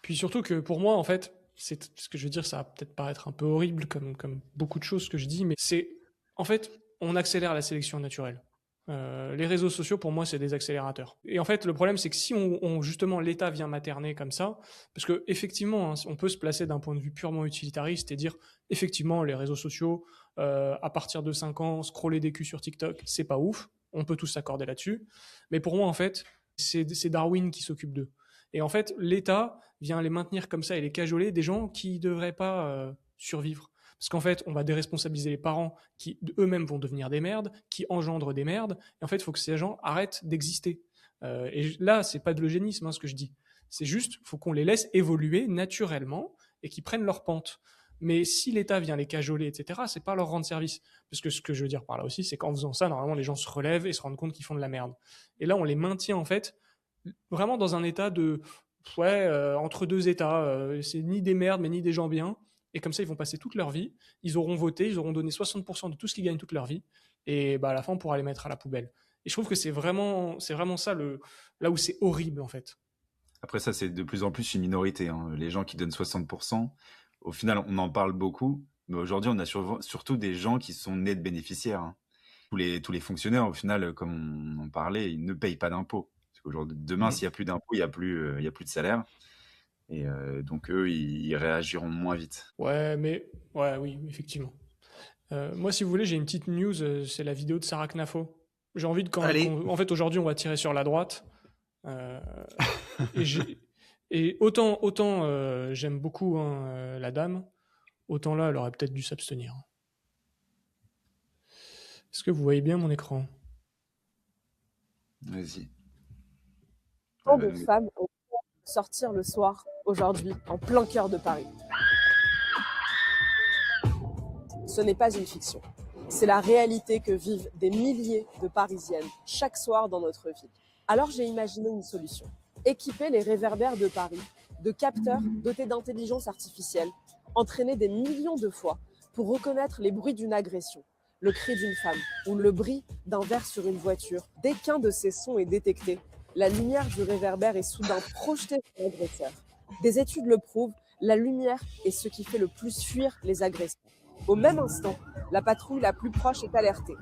Puis surtout que pour moi, en fait, c'est ce que je veux dire, ça va peut-être paraître un peu horrible comme beaucoup de choses que je dis, mais c'est en fait, on accélère la sélection naturelle. Les réseaux sociaux, pour moi, c'est des accélérateurs. Et en fait, le problème, c'est que si justement l'État vient materner comme ça, parce que effectivement, hein, on peut se placer d'un point de vue purement utilitariste et dire effectivement, les réseaux sociaux, à partir de 5 ans, scroller des culs sur TikTok, c'est pas ouf. On peut tous s'accorder là-dessus. Mais pour moi, en fait, c'est Darwin qui s'occupe d'eux. Et en fait, l'État vient les maintenir comme ça et les cajoler des gens qui ne devraient pas survivre. Parce qu'en fait, on va déresponsabiliser les parents qui eux-mêmes vont devenir des merdes, qui engendrent des merdes. Et en fait, il faut que ces gens arrêtent d'exister. Et là, c'est pas de l'eugénisme, hein, ce que je dis. C'est juste, faut qu'on les laisse évoluer naturellement et qu'ils prennent leur pente. Mais si l'État vient les cajoler, etc., c'est pas leur rendre service. Parce que ce que je veux dire par là aussi, c'est qu'en faisant ça, normalement, les gens se relèvent et se rendent compte qu'ils font de la merde. Et là, on les maintient, en fait, vraiment dans un état de entre deux états. C'est ni des merdes, mais ni des gens bien. Et comme ça, ils vont passer toute leur vie. Ils auront voté, ils auront donné 60% de tout ce qu'ils gagnent toute leur vie. Et bah, à la fin, on pourra les mettre à la poubelle. Et je trouve que c'est vraiment ça là où c'est horrible, en fait. Après ça, c'est de plus en plus une minorité. Hein. Les gens qui donnent 60%, au final, on en parle beaucoup. Mais aujourd'hui, on a surtout des gens qui sont nés de bénéficiaires. Hein. Tous les fonctionnaires, au final, comme on en parlait, ils ne payent pas d'impôts. Demain, s'il n'y a plus d'impôts, il n'y a plus de salaire. Et donc, eux, ils réagiront moins vite. Oui, effectivement. Moi, si vous voulez, j'ai une petite news. C'est la vidéo de Sarah Knafo. J'ai envie de en fait, aujourd'hui, on va tirer sur la droite. Et autant j'aime beaucoup la dame, autant là, elle aurait peut-être dû s'abstenir. Est-ce que vous voyez bien mon écran? Vas-y. Tant de femmes ont peur de sortir le soir, aujourd'hui, en plein cœur de Paris. Ce n'est pas une fiction. C'est la réalité que vivent des milliers de Parisiennes chaque soir dans notre ville. Alors j'ai imaginé une solution. Équiper les réverbères de Paris de capteurs dotés d'intelligence artificielle, entraînés des millions de fois pour reconnaître les bruits d'une agression, le cri d'une femme ou le bruit d'un verre sur une voiture. Dès qu'un de ces sons est détecté, la lumière du réverbère est soudain projetée sur l'agresseur. Des études le prouvent, la lumière est ce qui fait le plus fuir les agresseurs. Au même instant, la patrouille la plus proche est alertée.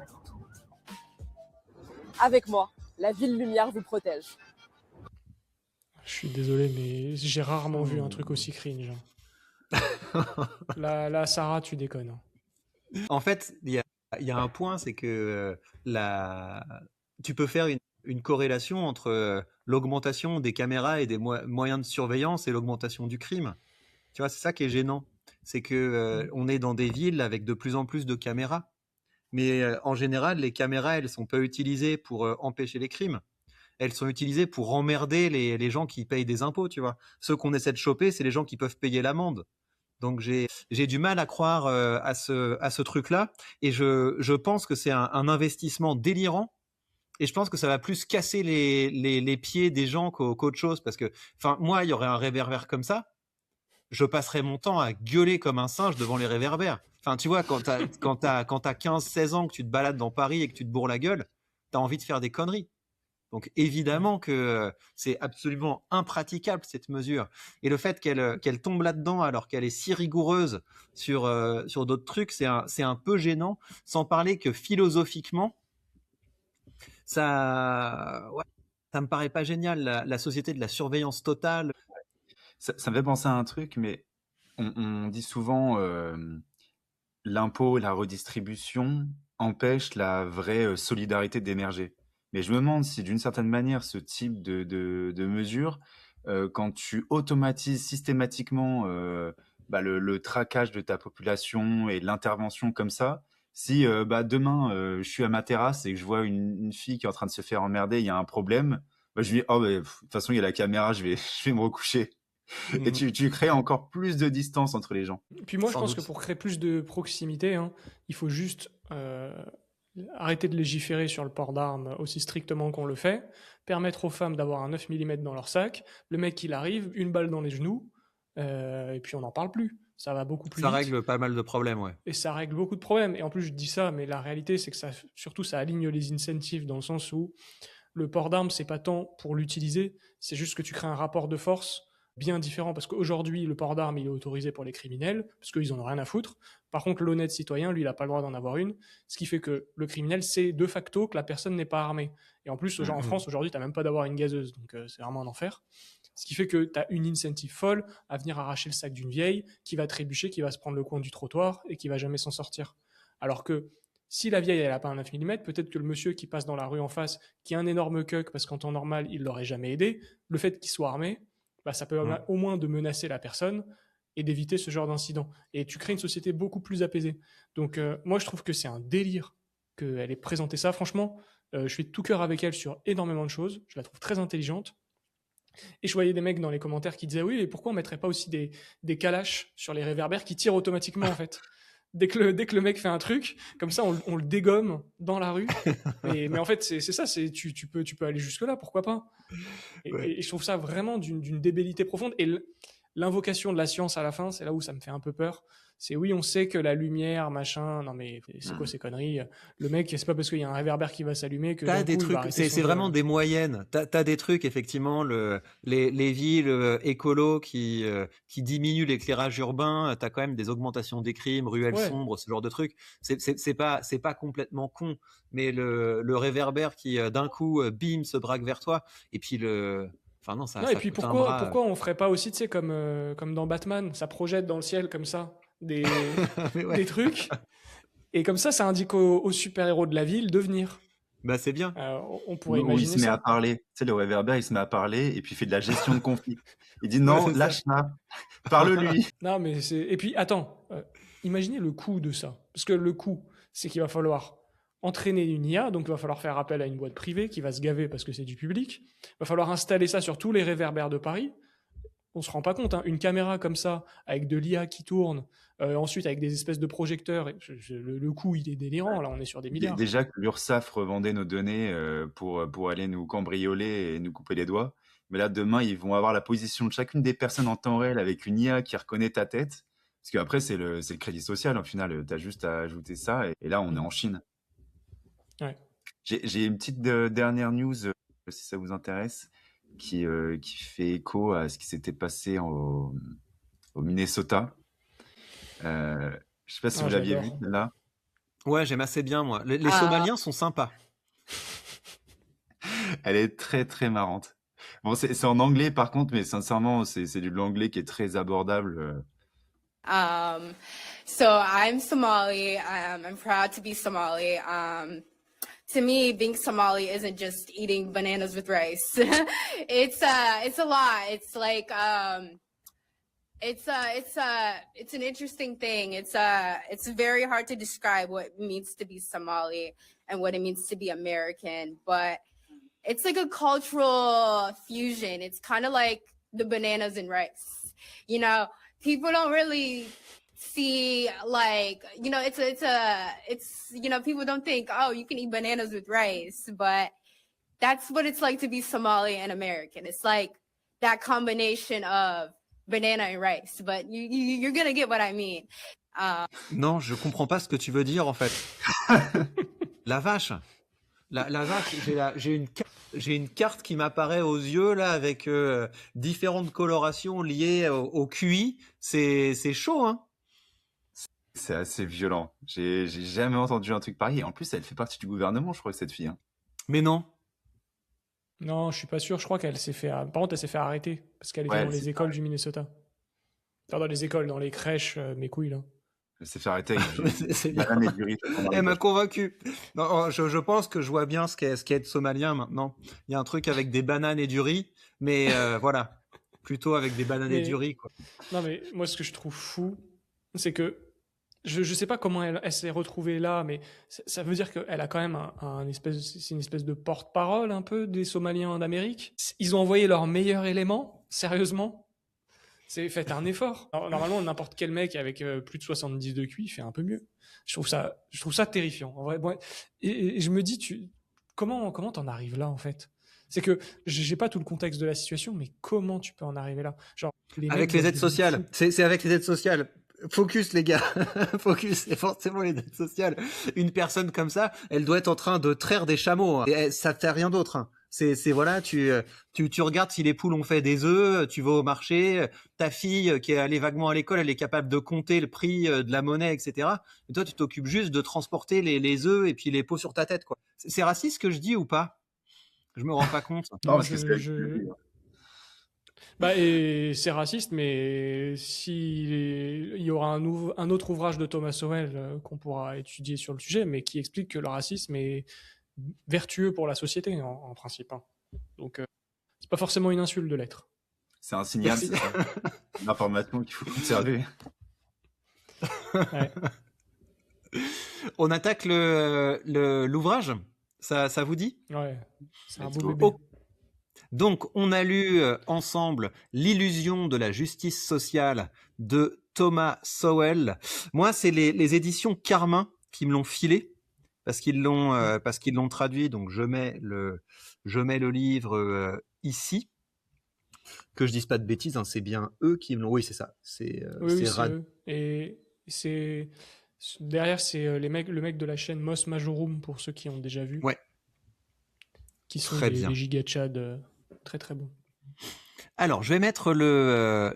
Avec moi, la ville lumière vous protège. Je suis désolé, mais j'ai rarement vu un truc aussi cringe. Là, Sarah, tu déconnes. En fait, il y a un point, c'est que tu peux faire une corrélation entre l'augmentation des caméras et des moyens de surveillance et l'augmentation du crime. Tu vois, c'est ça qui est gênant. C'est que on est dans des villes avec de plus en plus de caméras. Mais en général, les caméras, elles sont pas utilisées pour empêcher les crimes. Elles sont utilisées pour emmerder les gens qui payent des impôts, tu vois. Ceux qu'on essaie de choper, c'est les gens qui peuvent payer l'amende. Donc j'ai du mal à croire à ce truc-là. Et je pense que c'est un investissement délirant. Et je pense que ça va plus casser les pieds des gens qu'autre chose. Parce que, moi, il y aurait un réverbère comme ça. Je passerais mon temps à gueuler comme un singe devant les réverbères. Tu vois, quand t'as 15-16 ans, que tu te balades dans Paris et que tu te bourres la gueule, t'as envie de faire des conneries. Donc évidemment que c'est absolument impraticable cette mesure. Et le fait qu'elle tombe là-dedans alors qu'elle est si rigoureuse sur d'autres trucs, c'est un peu gênant. Sans parler que philosophiquement, ça me paraît pas génial, la société de la surveillance totale. Ça me fait penser à un truc, mais on dit souvent l'impôt, la redistribution empêche la vraie solidarité d'émerger. Mais je me demande si d'une certaine manière, ce type de mesure, quand tu automatises systématiquement le traquage de ta population et l'intervention comme ça, si demain je suis à ma terrasse et que je vois une fille qui est en train de se faire emmerder, il y a un problème, je lui dis de toute façon il y a la caméra, je vais me recoucher. Et tu crées encore plus de distance entre les gens. Puis moi, je Sans pense doute. que pour créer plus de proximité, il faut juste arrêter de légiférer sur le port d'armes aussi strictement qu'on le fait, permettre aux femmes d'avoir un 9 mm dans leur sac, le mec il arrive, une balle dans les genoux, et puis on n'en parle plus. Ça va beaucoup plus Ça vite. règle pas mal de problèmes, ouais. Et ça règle beaucoup de problèmes. Et en plus, je dis ça, mais la réalité, c'est que ça aligne les incentives dans le sens où le port d'armes, c'est pas tant pour l'utiliser, c'est juste que tu crées un rapport de force bien différent, parce qu'aujourd'hui, le port d'armes, il est autorisé pour les criminels, parce qu'ils en ont rien à foutre. Par contre, l'honnête citoyen, lui, il n'a pas le droit d'en avoir une, ce qui fait que le criminel sait de facto que la personne n'est pas armée. Et en plus, en France, aujourd'hui, tu n'as même pas d'avoir une gazeuse, donc c'est vraiment un enfer. Ce qui fait que tu as une incentive folle à venir arracher le sac d'une vieille, qui va trébucher, qui va se prendre le coin du trottoir, et qui va jamais s'en sortir. Alors que si la vieille, elle n'a pas un 9 mm, peut-être que le monsieur qui passe dans la rue en face, qui a un énorme cuck, parce qu'en temps normal, il l'aurait jamais aidé, le fait qu'il soit armé, ça peut au moins de menacer la personne et d'éviter ce genre d'incident. Et tu crées une société beaucoup plus apaisée. Donc moi, je trouve que c'est un délire qu'elle ait présenté ça. Franchement, je suis de tout cœur avec elle sur énormément de choses. Je la trouve très intelligente. Et je voyais des mecs dans les commentaires qui disaient oui, mais pourquoi on mettrait pas aussi des calaches sur les réverbères qui tirent automatiquement en fait. Dès que le mec fait un truc, comme ça, on le dégomme dans la rue. Mais en fait, c'est ça. Tu peux aller jusque-là, pourquoi pas. Et je trouve ça vraiment d'une débilité profonde. Et l'invocation de la science à la fin, c'est là où ça me fait un peu peur. C'est oui, on sait que la lumière, machin. Non, mais c'est quoi ces conneries? Le mec, c'est pas parce qu'il y a un réverbère qui va s'allumer que. T'as des trucs, c'est vraiment des moyennes. T'as des trucs, effectivement, les villes écolos qui diminuent l'éclairage urbain. T'as quand même des augmentations des crimes, ruelles sombres, ce genre de trucs. C'est pas complètement con, mais le réverbère qui d'un coup bim se braque vers toi, et puis enfin non, ça. Non, ça et puis coûte un pourquoi bras. on ferait pas aussi, tu sais, comme dans Batman, ça projette dans le ciel comme ça des trucs, et comme ça indique aux super-héros de la ville de venir. Bah c'est bien. On pourrait Où imaginer il se met ça. à parler. Tu sais, le réverbère, il se met à parler et puis il fait de la gestion de conflit. Il dit non, lâche-la, parle-lui. Non, mais et puis attends, imaginez le coût de ça, parce que le coût, c'est qu'il va falloir entraîner une IA, donc il va falloir faire appel à une boîte privée qui va se gaver parce que c'est du public. Il va falloir installer ça sur tous les réverbères de Paris. On se rend pas compte, une caméra comme ça, avec de l'IA qui tourne, ensuite avec des espèces de projecteurs, le coût il est délirant, là on est sur des milliards. Déjà que l'URSSAF revendait nos données pour aller nous cambrioler et nous couper les doigts, mais là demain ils vont avoir la position de chacune des personnes en temps réel avec une IA qui reconnaît ta tête, parce qu'après c'est le crédit social, au final tu as juste à ajouter ça, et là on est en Chine. Ouais. J'ai une petite dernière news, si ça vous intéresse, qui fait écho à ce qui s'était passé au Minnesota. Je sais pas si vous l'aviez vu là. Ouais, j'aime assez bien moi. Les Somaliens sont sympas. Elle est très très marrante. Bon, c'est en anglais par contre, mais sincèrement, c'est de l'anglais qui est très abordable. So I'm Somali. I'm proud to be Somali. To me, being Somali isn't just eating bananas with rice. It's a lot. It's like it's an interesting thing. It's very hard to describe what it means to be Somali and what it means to be American, but it's like a cultural fusion. It's kind of like the bananas and rice. You know, people don't really see, like, you know, it's you know, people don't think, oh, you can eat bananas with rice, but that's what it's like to be Somali and American. It's like that combination of banana and rice, but you're gonna get what I mean. Non, je comprends pas ce que tu veux dire en fait. La vache, La vache, j'ai une carte qui m'apparaît aux yeux là avec différentes colorations liées au QI. C'est chaud, hein. C'est assez violent. J'ai jamais entendu un truc pareil. Et en plus, elle fait partie du gouvernement, je crois, cette fille. Hein. Mais non. Non, je suis pas sûr. Je crois qu'elle s'est fait. Par contre, elle s'est fait arrêter parce qu'elle était Ouais, dans elle les s'est écoles du Minnesota. Enfin, dans les écoles, dans les crèches, mes couilles là. Elle s'est fait arrêter avec C'est du bien. banane et du riz dans les Elle m'a poches. convaincu. Non, je pense que je vois bien ce qu'est être somalien maintenant. Il y a un truc avec des bananes et du riz, mais voilà, plutôt avec des bananes et du Mais riz, quoi. non, mais moi, ce que je trouve fou, c'est que je sais pas comment elle s'est retrouvée là, mais ça veut dire qu'elle a quand même c'est une espèce de porte-parole un peu des Somaliens d'Amérique. Ils ont envoyé leur meilleur élément, sérieusement. Faites un effort. Alors, normalement, n'importe quel mec avec plus de 70 de QI fait un peu mieux. Je trouve ça terrifiant. En vrai, bon, et je me dis, comment t'en arrives là en fait? C'est que j'ai pas tout le contexte de la situation, mais comment tu peux en arriver là? Genre, les mecs Avec les doivent aides devenir sociales. fous. C'est avec les aides sociales. Focus, les gars. Focus, c'est forcément les aides sociales. Une personne comme ça, elle doit être en train de traire des chameaux, hein. Et ça fait rien d'autre, hein. C'est voilà, tu regardes si les poules ont fait des œufs, tu vas au marché, ta fille qui est allée vaguement à l'école, elle est capable de compter le prix de la monnaie, etc. Et toi, tu t'occupes juste de transporter les œufs et puis les pots sur ta tête, quoi. C'est raciste ce que je dis ou pas? Je me rends pas compte. Non, Non, parce que c'est avec lui. Bah, et c'est raciste, mais il y aura un autre ouvrage de Thomas Sowell qu'on pourra étudier sur le sujet, mais qui explique que le racisme est vertueux pour la société en principe. Hein. Donc, c'est pas forcément une insulte de l'être. C'est un signal, Merci. c'est ça. Une information qu'il faut conserver. Ouais. On attaque l'ouvrage. Ça vous dit? Ouais, c'est un Let's beau go. bébé. Oh. Donc, on a lu ensemble L'illusion de la justice sociale de Thomas Sowell. Moi, c'est les éditions Carmin qui me l'ont filé parce qu'ils l'ont traduit. Donc, je mets le livre ici. Que je dise pas de bêtises, hein, c'est bien eux qui me l'ont. Oui, c'est ça. Oui, C'est c'est eux. Et derrière, c'est le mec de la chaîne Mos Majorum, pour ceux qui ont déjà vu, Ouais, qui sont très bien. les gigachads très très bons. Alors, je vais mettre le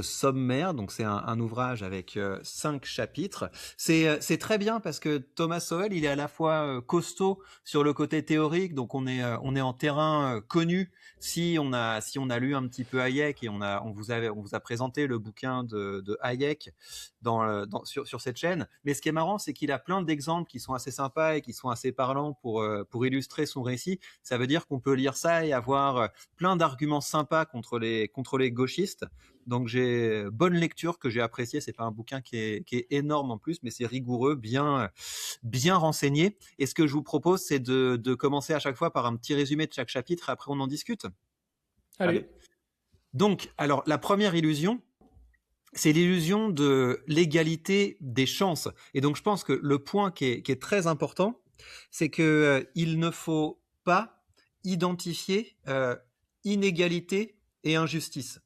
sommaire. Donc, c'est un ouvrage avec 5 chapitres. C'est très bien parce que Thomas Sowell, il est à la fois costaud sur le côté théorique. Donc, on est en terrain connu. Si on a lu un petit peu Hayek et on vous a présenté le bouquin de Hayek sur cette chaîne. Mais ce qui est marrant, c'est qu'il a plein d'exemples qui sont assez sympas et qui sont assez parlants pour illustrer son récit. Ça veut dire qu'on peut lire ça et avoir plein d'arguments sympas contre les gauchistes. Donc j'ai bonne lecture que j'ai appréciée. C'est pas un bouquin qui est énorme en plus, mais c'est rigoureux, bien renseigné. Et ce que je vous propose, c'est de commencer à chaque fois par un petit résumé de chaque chapitre. Et après, on en discute. Allez. Donc, alors la première illusion, c'est l'illusion de l'égalité des chances. Et donc, je pense que le point qui est très important, c'est que il ne faut pas identifier inégalité et injustice.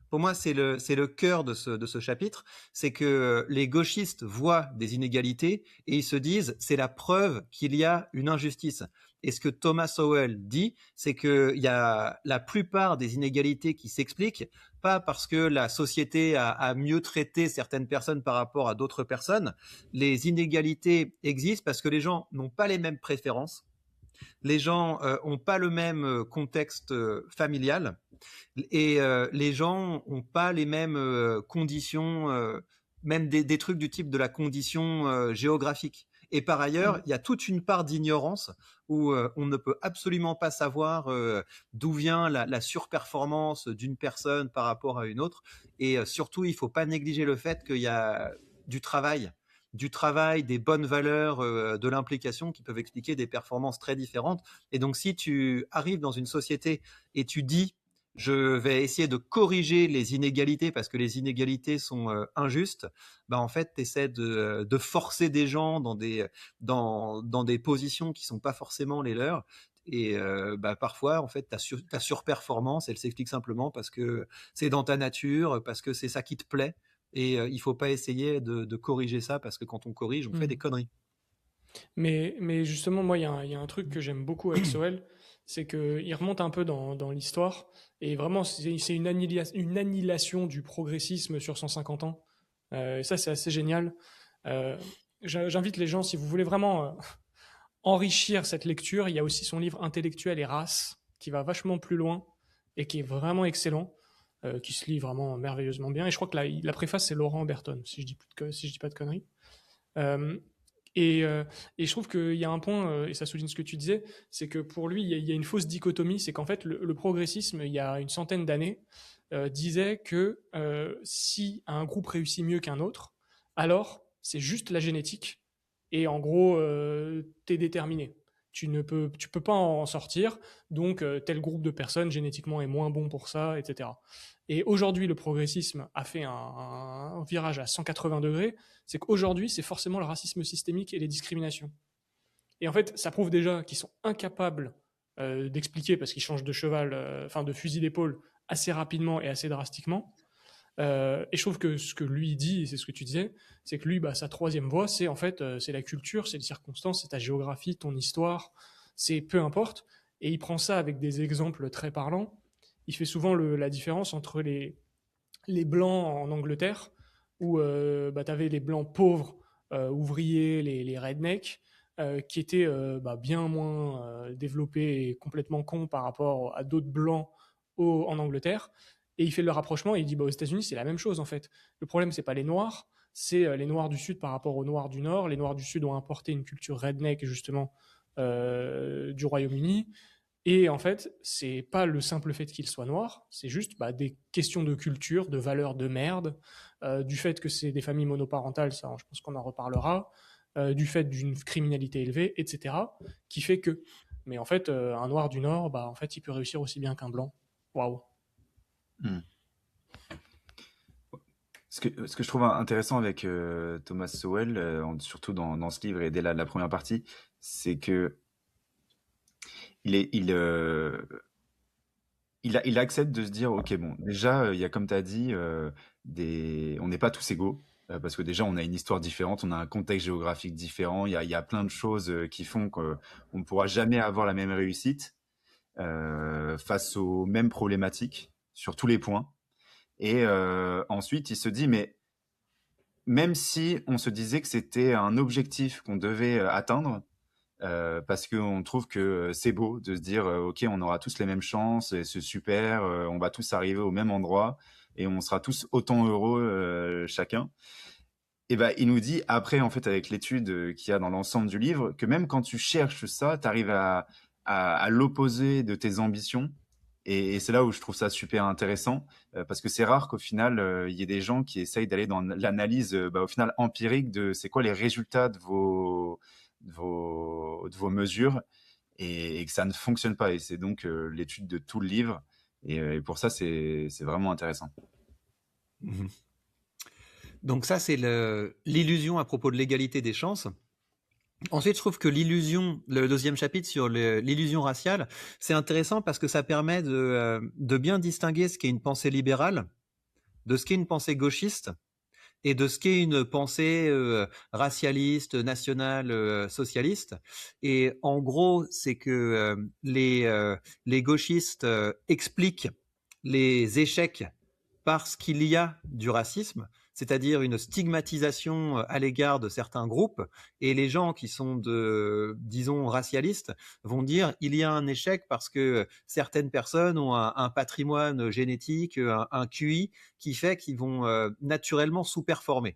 Pour moi, c'est le cœur de ce chapitre, c'est que les gauchistes voient des inégalités et ils se disent c'est la preuve qu'il y a une injustice. Et ce que Thomas Sowell dit, c'est qu'il y a la plupart des inégalités qui s'expliquent pas parce que la société a mieux traité certaines personnes par rapport à d'autres personnes. Les inégalités existent parce que les gens n'ont pas les mêmes préférences, les gens n'ont pas le même contexte familial et les gens n'ont pas les mêmes conditions, même des trucs du type de la condition géographique. Et par ailleurs, il y a toute une part d'ignorance où on ne peut absolument pas savoir d'où vient la surperformance d'une personne par rapport à une autre. Et surtout, il ne faut pas négliger le fait qu'il y a du travail, des bonnes valeurs, de l'implication qui peuvent expliquer des performances très différentes. Et donc, si tu arrives dans une société et tu dis je vais essayer de corriger les inégalités parce que les inégalités sont injustes, bah en fait, tu essaies de forcer des gens dans des positions qui sont pas forcément les leurs. Et bah parfois, en fait, ta surperformance, elle s'explique simplement parce que c'est dans ta nature, parce que c'est ça qui te plaît. Et il faut pas essayer de corriger ça parce que quand on corrige, on fait des conneries. Mais justement, moi, il y a un truc que j'aime beaucoup avec Sorel, c'est qu'il remonte un peu dans l'histoire, et vraiment, c'est une annihilation du progressisme sur 150 ans. Et ça, c'est assez génial. Euh, J'invite les gens, si vous voulez vraiment enrichir cette lecture, il y a aussi son livre Intellectuel et race, qui va vachement plus loin, et qui est vraiment excellent, qui se lit vraiment merveilleusement bien. Et je crois que la préface, c'est Laurent Berton, si je dis pas de conneries. Euh, et je trouve qu'il y a un point, et ça souligne ce que tu disais, c'est que pour lui, il y a une fausse dichotomie, c'est qu'en fait, le progressisme, il y a une centaine d'années, disait que si un groupe réussit mieux qu'un autre, alors c'est juste la génétique, et en gros, t'es déterminé. Tu peux pas en sortir, donc tel groupe de personnes génétiquement est moins bon pour ça, etc. Et aujourd'hui, le progressisme a fait un virage à 180 degrés, c'est qu'aujourd'hui, c'est forcément le racisme systémique et les discriminations. Et en fait, ça prouve déjà qu'ils sont incapables d'expliquer, parce qu'ils changent de cheval, enfin de fusil d'épaule, assez rapidement et assez drastiquement. Et je trouve que ce que lui dit, et c'est ce que tu disais, c'est que lui, sa troisième voie, c'est en fait, c'est la culture, c'est les circonstances, c'est ta géographie, ton histoire, c'est peu importe. Et il prend ça avec des exemples très parlants. Il fait souvent la différence entre les blancs en Angleterre, où tu avais les blancs pauvres, ouvriers, les rednecks, qui étaient bien moins développés et complètement cons par rapport à d'autres blancs en Angleterre. Et il fait le rapprochement et il dit aux États-Unis, c'est la même chose en fait. Le problème, c'est pas les Noirs, c'est les Noirs du Sud par rapport aux Noirs du Nord. Les Noirs du Sud ont importé une culture redneck justement du Royaume-Uni. Et en fait, c'est pas le simple fait qu'ils soient noirs, c'est juste des questions de culture, de valeurs de merde, du fait que c'est des familles monoparentales, ça, je pense qu'on en reparlera, du fait d'une criminalité élevée, etc., qui fait que. Mais en fait, un noir du Nord, en fait, il peut réussir aussi bien qu'un blanc. Waouh. Hmm. Ce que je trouve intéressant avec Thomas Sowell, surtout dans ce livre et dès la première partie, c'est que il accepte de se dire, ok, bon, déjà, il y a, comme tu as dit, on n'est pas tous égaux, parce que déjà, on a une histoire différente, on a un contexte géographique différent, il y a plein de choses qui font qu'on ne pourra jamais avoir la même réussite face aux mêmes problématiques sur tous les points. Et ensuite, il se dit, mais même si on se disait que c'était un objectif qu'on devait atteindre, parce qu'on trouve que c'est beau de se dire ok, on aura tous les mêmes chances et c'est super, on va tous arriver au même endroit et on sera tous autant heureux chacun. Et il nous dit après, en fait, avec l'étude qu'il y a dans l'ensemble du livre, que même quand tu cherches ça, tu arrives à l'opposé de tes ambitions. Et c'est là où je trouve ça super intéressant, parce que c'est rare qu'au final, il y ait des gens qui essayent d'aller dans l'analyse au final empirique de c'est quoi les résultats de vos mesures, et que ça ne fonctionne pas. Et c'est donc l'étude de tout le livre. Et pour ça, c'est vraiment intéressant. Mhm. Donc ça, c'est l'illusion à propos de l'égalité des chances. Ensuite, je trouve que le deuxième chapitre sur l'illusion raciale, c'est intéressant parce que ça permet de bien distinguer ce qu'est une pensée libérale de ce qu'est une pensée gauchiste et de ce qu'est une pensée racialiste, nationale, socialiste. Et en gros, c'est que les gauchistes expliquent les échecs parce qu'il y a du racisme, c'est-à-dire une stigmatisation à l'égard de certains groupes, et les gens qui sont disons, racialistes vont dire il y a un échec parce que certaines personnes ont un patrimoine génétique, un QI qui fait qu'ils vont naturellement sous-performer.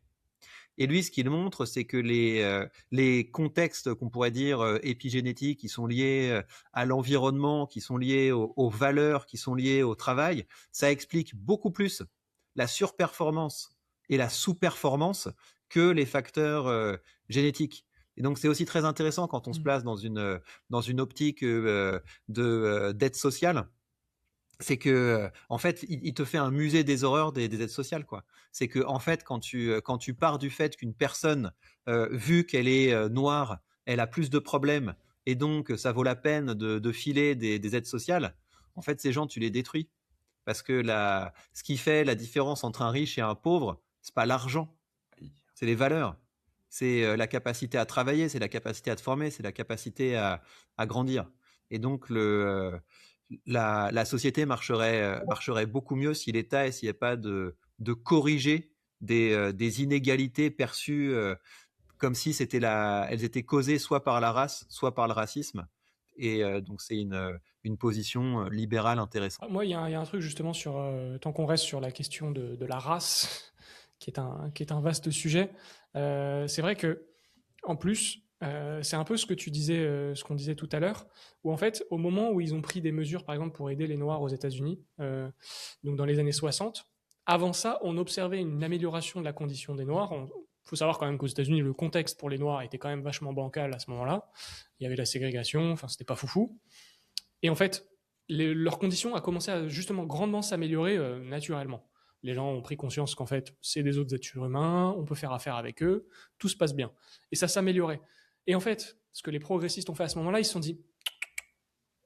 Et lui, ce qu'il montre, c'est que les contextes qu'on pourrait dire épigénétiques, qui sont liés à l'environnement, qui sont liés aux valeurs, qui sont liés au travail, ça explique beaucoup plus la surperformance et la sous-performance que les facteurs génétiques. Et donc, c'est aussi très intéressant quand on se place dans une optique d'aide sociale. C'est que, en fait, il te fait un musée des horreurs des aides sociales, quoi. C'est que, en fait, quand tu pars du fait qu'une personne, vu qu'elle est noire, elle a plus de problèmes, et donc ça vaut la peine de filer des aides sociales, en fait, ces gens, tu les détruis. Parce que ce qui fait la différence entre un riche et un pauvre, c'est pas l'argent, c'est les valeurs. c'est la capacité à travailler, c'est la capacité à te former, c'est la capacité à grandir. Et donc, la société marcherait beaucoup mieux si l'État essayait pas de corriger des inégalités perçues comme si elles étaient causées soit par la race, soit par le racisme. Et donc, c'est une position libérale intéressante. Moi, il y a un truc justement sur, tant qu'on reste sur la question de la race, qui est un vaste sujet. C'est vrai que, en plus, c'est un peu ce qu'on disait tout à l'heure, où en fait, au moment où ils ont pris des mesures, par exemple, pour aider les Noirs aux États-Unis, donc dans les années 60, avant ça, on observait une amélioration de la condition des Noirs. Il faut savoir quand même qu'aux États-Unis, le contexte pour les Noirs était quand même vachement bancal à ce moment-là. Il y avait la ségrégation, enfin, c'était pas foufou. Et en fait, leurs conditions a commencé à justement grandement s'améliorer naturellement. Les gens ont pris conscience qu'en fait, c'est des autres êtres humains, on peut faire affaire avec eux, tout se passe bien. Et ça s'améliorait. Et en fait, ce que les progressistes ont fait à ce moment-là, ils se sont dit,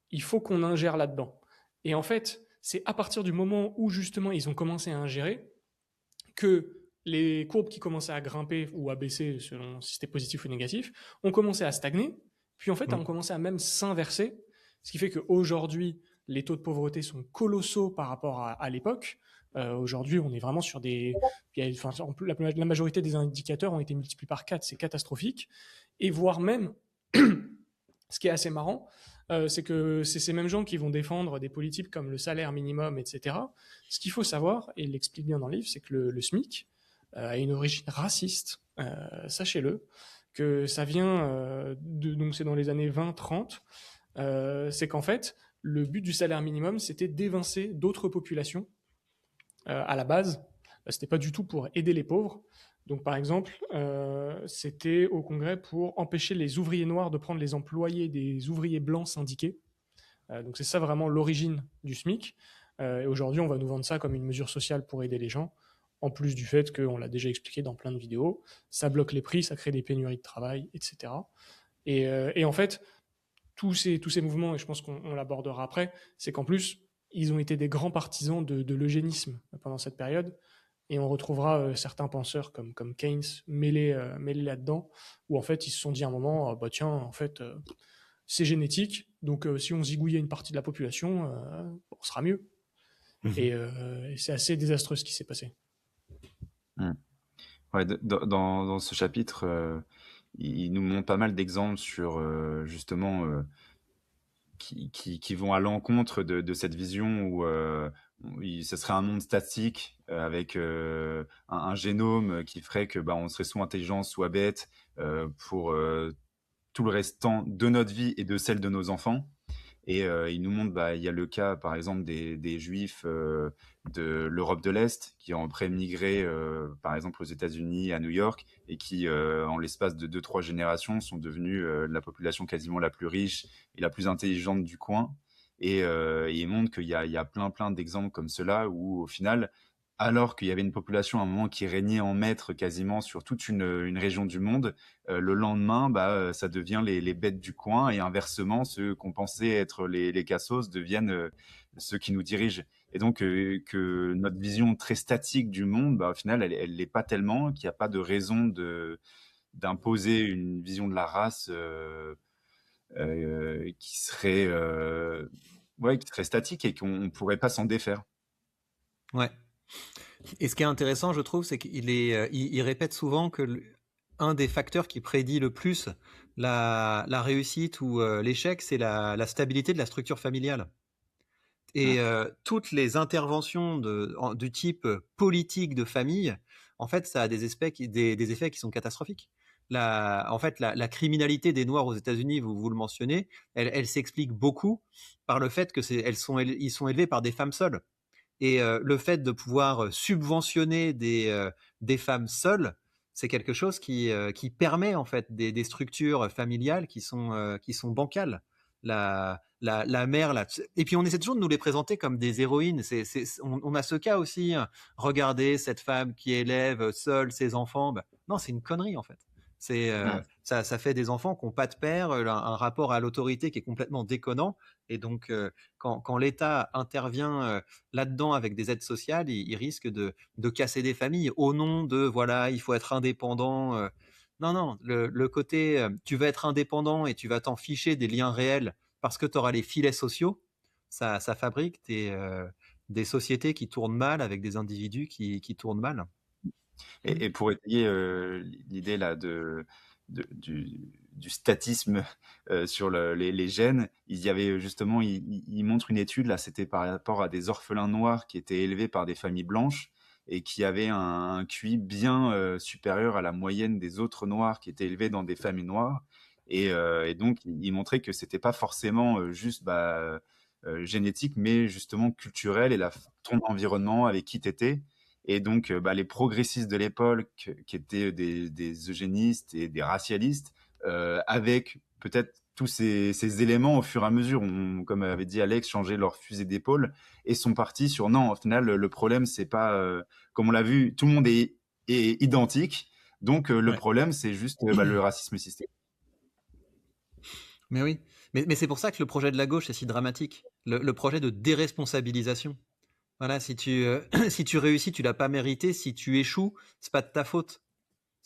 il faut qu'on ingère là-dedans. Et en fait, c'est à partir du moment où justement ils ont commencé à ingérer que les courbes qui commençaient à grimper ou à baisser, selon si c'était positif ou négatif, ont commencé à stagner, puis en fait, ont commencé à même s'inverser, ce qui fait qu'aujourd'hui, les taux de pauvreté sont colossaux par rapport à l'époque. Aujourd'hui, on est vraiment sur la majorité des indicateurs ont été multipliés par 4, c'est catastrophique. Et voire même, ce qui est assez marrant, c'est que c'est ces mêmes gens qui vont défendre des politiques comme le salaire minimum, etc. Ce qu'il faut savoir, et il l'explique bien dans le livre, c'est que le SMIC a une origine raciste, sachez-le, que ça vient donc c'est dans les années 20-30, c'est qu'en fait, le but du salaire minimum, c'était d'évincer d'autres populations à la base. C'était pas du tout pour aider les pauvres. Donc, par exemple, c'était au Congrès pour empêcher les ouvriers noirs de prendre les employés des ouvriers blancs syndiqués. Donc, c'est ça vraiment l'origine du SMIC. Et aujourd'hui, on va nous vendre ça comme une mesure sociale pour aider les gens, en plus du fait qu'on l'a déjà expliqué dans plein de vidéos, ça bloque les prix, ça crée des pénuries de travail, etc. Et en fait, tous ces mouvements, et je pense qu'on l'abordera après, c'est qu'en plus, ils ont été des grands partisans de l'eugénisme pendant cette période. Et on retrouvera certains penseurs comme Keynes mêlés là-dedans, où en fait ils se sont dit à un moment, bah tiens, en fait, c'est génétique, donc si on zigouillait une partie de la population, on sera mieux. Et c'est assez désastreux ce qui s'est passé. Ouais, dans ce chapitre, il nous montre pas mal d'exemples sur justement qui vont à l'encontre de cette vision où ce serait un monde statique avec un génome qui ferait que on serait soit intelligent, soit bête pour tout le restant de notre vie et de celle de nos enfants. Et il nous montre, il y a le cas, par exemple, des Juifs de l'Europe de l'Est qui ont après migré, par exemple, aux États-Unis, à New York, et qui, en l'espace de 2-3 générations, sont devenus la population quasiment la plus riche et la plus intelligente du coin. Et il montre qu'il y a plein d'exemples comme cela où, au final, alors qu'il y avait une population à un moment qui régnait en maître quasiment sur toute une région du monde, le lendemain, ça devient les bêtes du coin, et inversement, ceux qu'on pensait être les cassos deviennent ceux qui nous dirigent. Et donc, que notre vision très statique du monde, au final, elle l'est pas tellement, qu'il n'y a pas de raison d'imposer une vision de la race qui serait statique et qu'on ne pourrait pas s'en défaire. Ouais. Et ce qui est intéressant, je trouve, c'est qu'il répète souvent que un des facteurs qui prédit le plus la réussite ou l'échec, c'est la stabilité de la structure familiale. Et toutes les interventions du type politique de famille, en fait, ça a des effets qui sont catastrophiques. En fait, la criminalité des Noirs aux États-Unis, vous le mentionnez, elle s'explique beaucoup par le fait que ils sont élevés par des femmes seules. Et le fait de pouvoir subventionner des femmes seules, c'est quelque chose qui permet en fait des structures familiales qui sont bancales. La mère, et puis on essaie toujours de nous les présenter comme des héroïnes. On a ce cas aussi. Regardez cette femme qui élève seule ses enfants. Non, c'est une connerie en fait. Ça fait des enfants qui n'ont pas de père, un rapport à l'autorité qui est complètement déconnant. Et donc, quand l'État intervient là-dedans avec des aides sociales, il risque de casser des familles au nom de voilà, il faut être indépendant. Non, non, le côté tu vas être indépendant et tu vas t'en ficher des liens réels parce que tu auras les filets sociaux, ça fabrique des sociétés qui tournent mal avec des individus qui tournent mal. Et pour étayer l'idée là du statisme sur les gènes, il y avait justement, il montre une étude là, c'était par rapport à des orphelins noirs qui étaient élevés par des familles blanches et qui avaient un QI bien supérieur à la moyenne des autres noirs qui étaient élevés dans des familles noires. Et donc, il montrait que c'était pas forcément juste génétique, mais justement culturel et ton environnement avec qui tu étais. Et donc, les progressistes de l'époque, qui étaient des eugénistes et des racialistes, avec peut-être tous ces éléments, au fur et à mesure, comme avait dit Alex, changé leur fusil d'épaule et sont partis sur non, au final, le problème, c'est pas, comme on l'a vu, tout le monde est identique. Donc, le problème, c'est juste le racisme systémique. Mais oui, mais c'est pour ça que le projet de la gauche est si dramatique. Le projet de déresponsabilisation. Voilà, si tu réussis, tu l'as pas mérité. Si tu échoues, c'est pas de ta faute.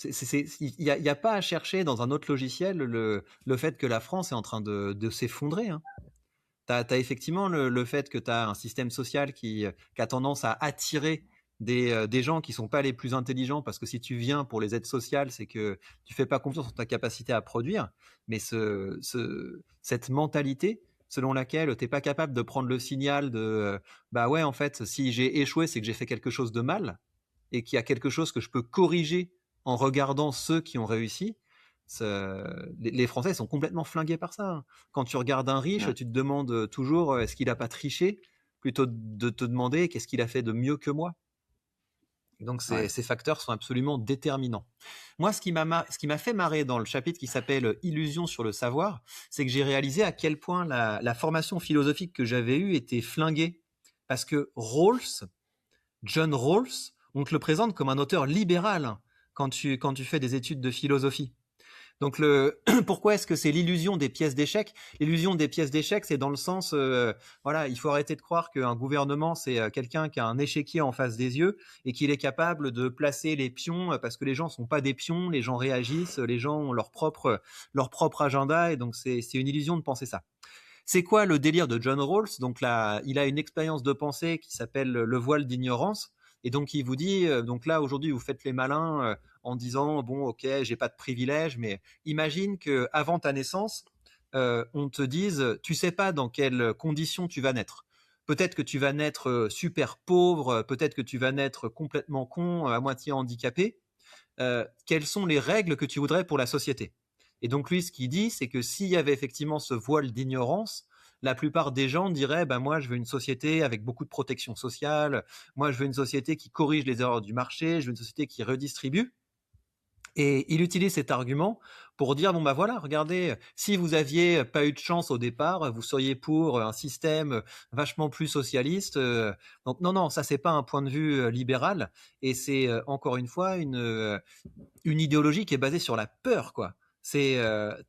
Il y a pas à chercher dans un autre logiciel le fait que la France est en train de s'effondrer. Hein. T'as effectivement le fait que tu as un système social qui a tendance à attirer des gens qui sont pas les plus intelligents, parce que si tu viens pour les aides sociales, c'est que tu fais pas confiance en ta capacité à produire. Mais cette mentalité selon laquelle t'es pas capable de prendre le signal de bah ouais, en fait, si j'ai échoué, c'est que j'ai fait quelque chose de mal et qu'il y a quelque chose que je peux corriger en regardant ceux qui ont réussi. Les Français sont complètement flingués par ça. Hein. Quand tu regardes un riche, tu te demandes toujours est-ce qu'il a pas triché, plutôt de te demander qu'est-ce qu'il a fait de mieux que moi. Donc ces facteurs sont absolument déterminants. Moi, ce qui m'a fait marrer dans le chapitre qui s'appelle Illusion sur le savoir, c'est que j'ai réalisé à quel point la formation philosophique que j'avais eue était flinguée. Parce que John Rawls, on te le présente comme un auteur libéral quand tu fais des études de philosophie. Donc pourquoi est-ce que c'est l'illusion des pièces d'échecs ? L'illusion des pièces d'échecs, c'est dans le sens, voilà, il faut arrêter de croire qu'un gouvernement, c'est quelqu'un qui a un échiquier en face des yeux et qu'il est capable de placer les pions, parce que les gens sont pas des pions, les gens réagissent, les gens ont leur propre agenda, et donc c'est une illusion de penser ça. C'est quoi le délire de John Rawls ? Donc là, il a une expérience de pensée qui s'appelle le voile d'ignorance. Et donc, il vous dit, donc là, aujourd'hui, vous faites les malins en disant, bon, ok, j'ai pas de privilèges, mais imagine qu'avant ta naissance, on te dise, tu sais pas dans quelles conditions tu vas naître. Peut-être que tu vas naître super pauvre, peut-être que tu vas naître complètement con, à moitié handicapé. Quelles sont les règles que tu voudrais pour la société ? Et donc, lui, ce qu'il dit, c'est que s'il y avait effectivement ce voile d'ignorance, la plupart des gens diraient moi je veux une société avec beaucoup de protection sociale, moi je veux une société qui corrige les erreurs du marché, je veux une société qui redistribue. Et il utilise cet argument pour dire voilà, regardez, si vous aviez pas eu de chance au départ, vous seriez pour un système vachement plus socialiste. Donc non, ça c'est pas un point de vue libéral, et c'est encore une fois une idéologie qui est basée sur la peur, quoi. C'est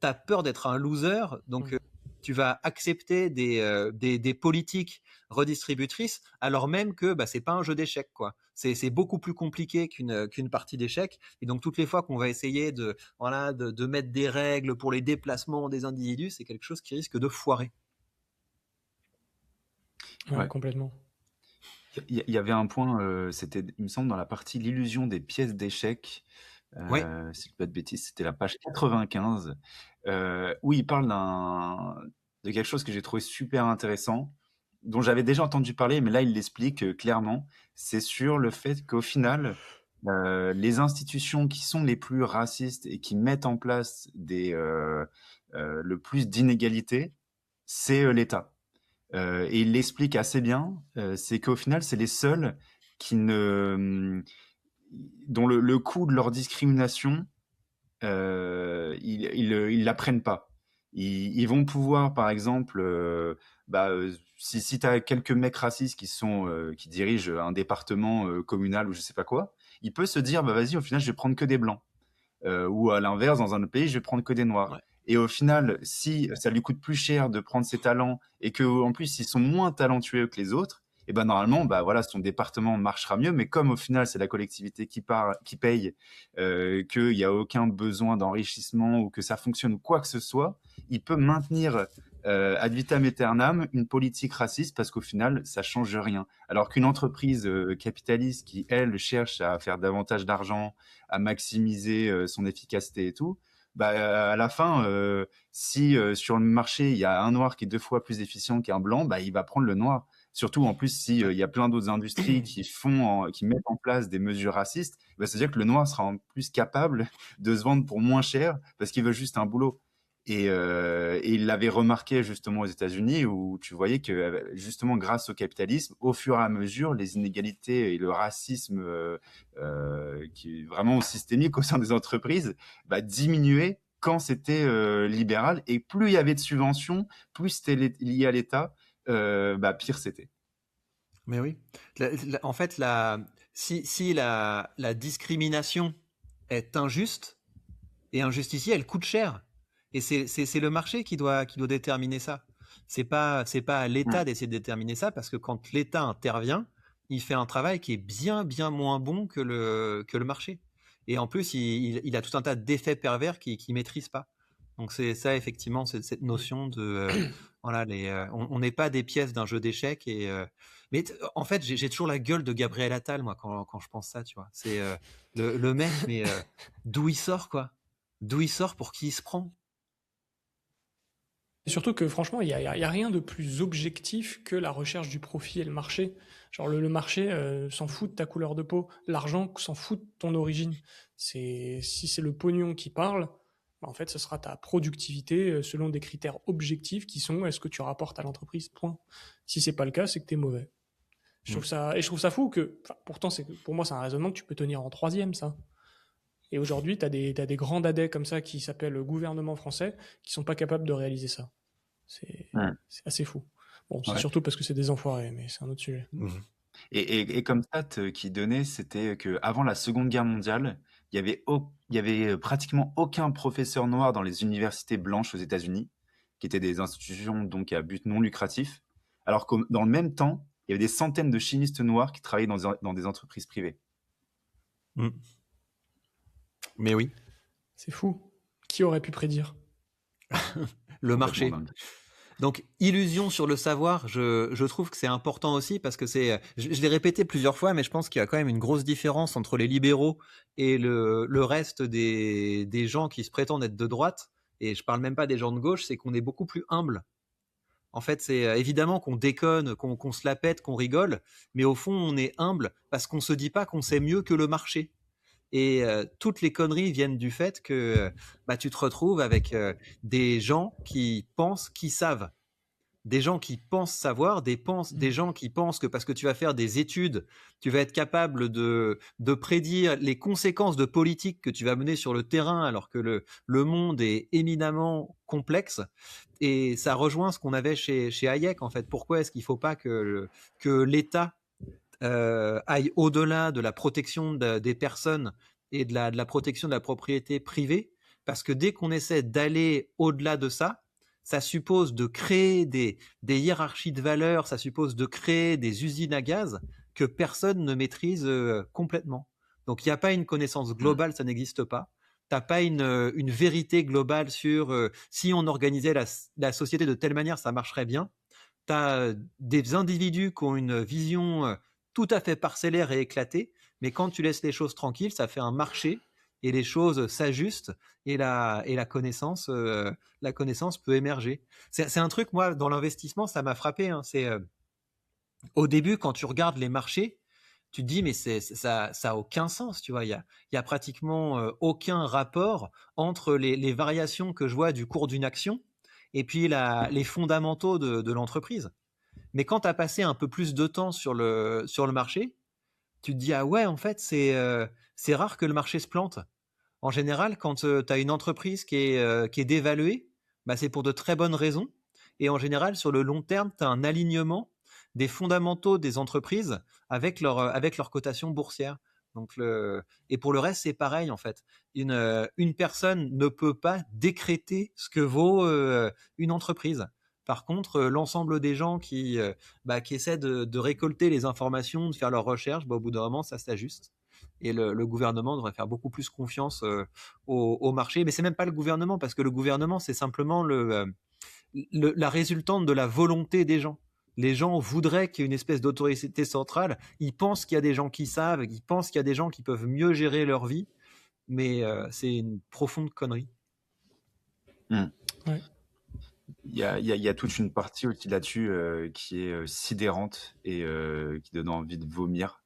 t'as peur d'être un loser, donc tu vas accepter des politiques redistributrices, alors même que c'est pas un jeu d'échecs, quoi. C'est beaucoup plus compliqué qu'une partie d'échecs. Et donc toutes les fois qu'on va essayer de mettre des règles pour les déplacements des individus, c'est quelque chose qui risque de foirer. Ouais, complètement. Il y avait un point, c'était, il me semble, dans la partie l'illusion des pièces d'échecs. Si je dis pas de bêtises, c'était la page 95, où il parle de quelque chose que j'ai trouvé super intéressant, dont j'avais déjà entendu parler, mais là il l'explique clairement. C'est sur le fait qu'au final, les institutions qui sont les plus racistes et qui mettent en place le plus d'inégalités, c'est l'État. Et il l'explique assez bien, c'est qu'au final, c'est les seuls dont le coût de leur discrimination, ils l'apprennent pas. Ils vont pouvoir, par exemple, si tu as quelques mecs racistes qui dirigent un département communal ou je sais pas quoi, il peut se dire, vas-y, au final, je vais prendre que des blancs. Ou à l'inverse, dans un autre pays, je vais prendre que des noirs. Ouais. Et au final, si ça lui coûte plus cher de prendre ses talents et qu'en plus, ils sont moins talentueux que les autres, et ben normalement, bah voilà, son département marchera mieux. Mais comme au final, c'est la collectivité qui paye, qu'il n'y a aucun besoin d'enrichissement ou que ça fonctionne ou quoi que ce soit, il peut maintenir ad vitam aeternam une politique raciste parce qu'au final, ça change rien. Alors qu'une entreprise capitaliste qui, elle, cherche à faire davantage d'argent, à maximiser son efficacité et tout, bah, à la fin, si sur le marché, il y a un noir qui est 2 fois plus efficient qu'un blanc, bah, il va prendre le noir. Surtout, en plus, si il y a plein d'autres industries qui mettent en place des mesures racistes, bah, c'est-à-dire que le noir sera en plus capable de se vendre pour moins cher parce qu'il veut juste un boulot. Et il l'avait remarqué justement aux États-Unis où tu voyais que justement grâce au capitalisme, au fur et à mesure, les inégalités et le racisme qui est vraiment systémique au sein des entreprises bah, diminuaient quand c'était libéral. Et plus il y avait de subventions, plus c'était lié à l'État, bah, pire c'était. Mais oui. En fait, si la discrimination est injuste et injustifiée, elle coûte cher. Et c'est le marché qui doit déterminer ça. C'est pas à l'État d'essayer de déterminer ça, parce que quand l'État intervient, il fait un travail qui est bien moins bon que le marché. Et en plus, il a tout un tas d'effets pervers qu'il maîtrise pas. Donc c'est ça, effectivement, c'est cette notion de voilà, on n'est pas des pièces d'un jeu d'échecs. Mais en fait, j'ai toujours la gueule de Gabriel Attal, moi, quand je pense ça, tu vois. C'est le mec, mais d'où il sort, quoi? D'où il sort, pour qui il se prend? Et surtout que franchement, il y a rien de plus objectif que la recherche du profit et le marché. Genre le marché s'en fout de ta couleur de peau, l'argent s'en fout de ton origine. Si c'est le pognon qui parle, bah, en fait, ce sera ta productivité selon des critères objectifs qui sont est-ce que tu rapportes à l'entreprise, point. Si c'est pas le cas, c'est que t'es mauvais. Je trouve ça fou que, pourtant, pour moi, c'est un raisonnement que tu peux tenir en troisième, ça. Et aujourd'hui, t'as des grands dadais comme ça qui s'appellent le gouvernement français qui sont pas capables de réaliser ça. C'est assez fou. Bon, c'est surtout parce que c'est des enfoirés, mais c'est un autre sujet. Et comme stat qui donnait, c'était qu'avant la Seconde Guerre mondiale, il y avait pratiquement aucun professeur noir dans les universités blanches aux États-Unis, qui étaient des institutions donc à but non lucratif, alors que dans le même temps, il y avait des centaines de chimistes noirs qui travaillaient dans des entreprises privées. Mais oui. C'est fou. Qui aurait pu prédire? Le marché. Donc, illusion sur le savoir, je trouve que c'est important aussi, parce que je l'ai répété plusieurs fois, mais je pense qu'il y a quand même une grosse différence entre les libéraux et le reste des gens qui se prétendent être de droite. Et je parle même pas des gens de gauche, c'est qu'on est beaucoup plus humble. En fait, c'est évidemment qu'on déconne, qu'on se la pète, qu'on rigole, mais au fond, on est humble parce qu'on se dit pas qu'on sait mieux que le marché. Et toutes les conneries viennent du fait que tu te retrouves avec des gens qui pensent qu'ils savent. Des gens qui pensent savoir, des gens qui pensent que parce que tu vas faire des études, tu vas être capable de prédire les conséquences de politique que tu vas mener sur le terrain, alors que le monde est éminemment complexe. Et ça rejoint ce qu'on avait chez Hayek, en fait. Pourquoi est-ce qu'il ne faut pas que l'État aille au-delà de la protection des personnes et de la protection de la propriété privée? Parce que dès qu'on essaie d'aller au-delà de ça, ça suppose de créer des hiérarchies de valeurs, ça suppose de créer des usines à gaz que personne ne maîtrise complètement. Donc il n'y a pas une connaissance globale, ça n'existe pas. T'as pas une vérité globale sur si on organisait la société de telle manière, ça marcherait bien. Tu as des individus qui ont une vision tout à fait parcellaire et éclatée, mais quand tu laisses les choses tranquilles, ça fait un marché et les choses s'ajustent et la connaissance peut émerger. C'est un truc, moi, dans l'investissement, ça m'a frappé. Hein. C'est au début, quand tu regardes les marchés, tu te dis mais ça a aucun sens, tu vois. Il y a pratiquement aucun rapport entre les variations que je vois du cours d'une action et puis les fondamentaux de l'entreprise. Mais quand tu as passé un peu plus de temps sur le marché, tu te dis ah ouais, en fait c'est rare que le marché se plante. En général, quand tu as une entreprise qui est dévaluée, c'est pour de très bonnes raisons. Et en général, sur le long terme, tu as un alignement des fondamentaux des entreprises avec leur cotation boursière. Donc et pour le reste, c'est pareil en fait. Une personne ne peut pas décréter ce que vaut une entreprise. Par contre, l'ensemble des gens qui essaient de récolter les informations, de faire leurs recherches, au bout d'un moment, ça s'ajuste. Et le gouvernement devrait faire beaucoup plus confiance au marché. Mais c'est même pas le gouvernement, parce que le gouvernement, c'est simplement la résultante de la volonté des gens. Les gens voudraient qu'il y ait une espèce d'autorité centrale. Ils pensent qu'il y a des gens qui savent, ils pensent qu'il y a des gens qui peuvent mieux gérer leur vie, mais c'est une profonde connerie. Ouais. Il y a toute une partie aussi là-dessus qui est sidérante et qui donne envie de vomir,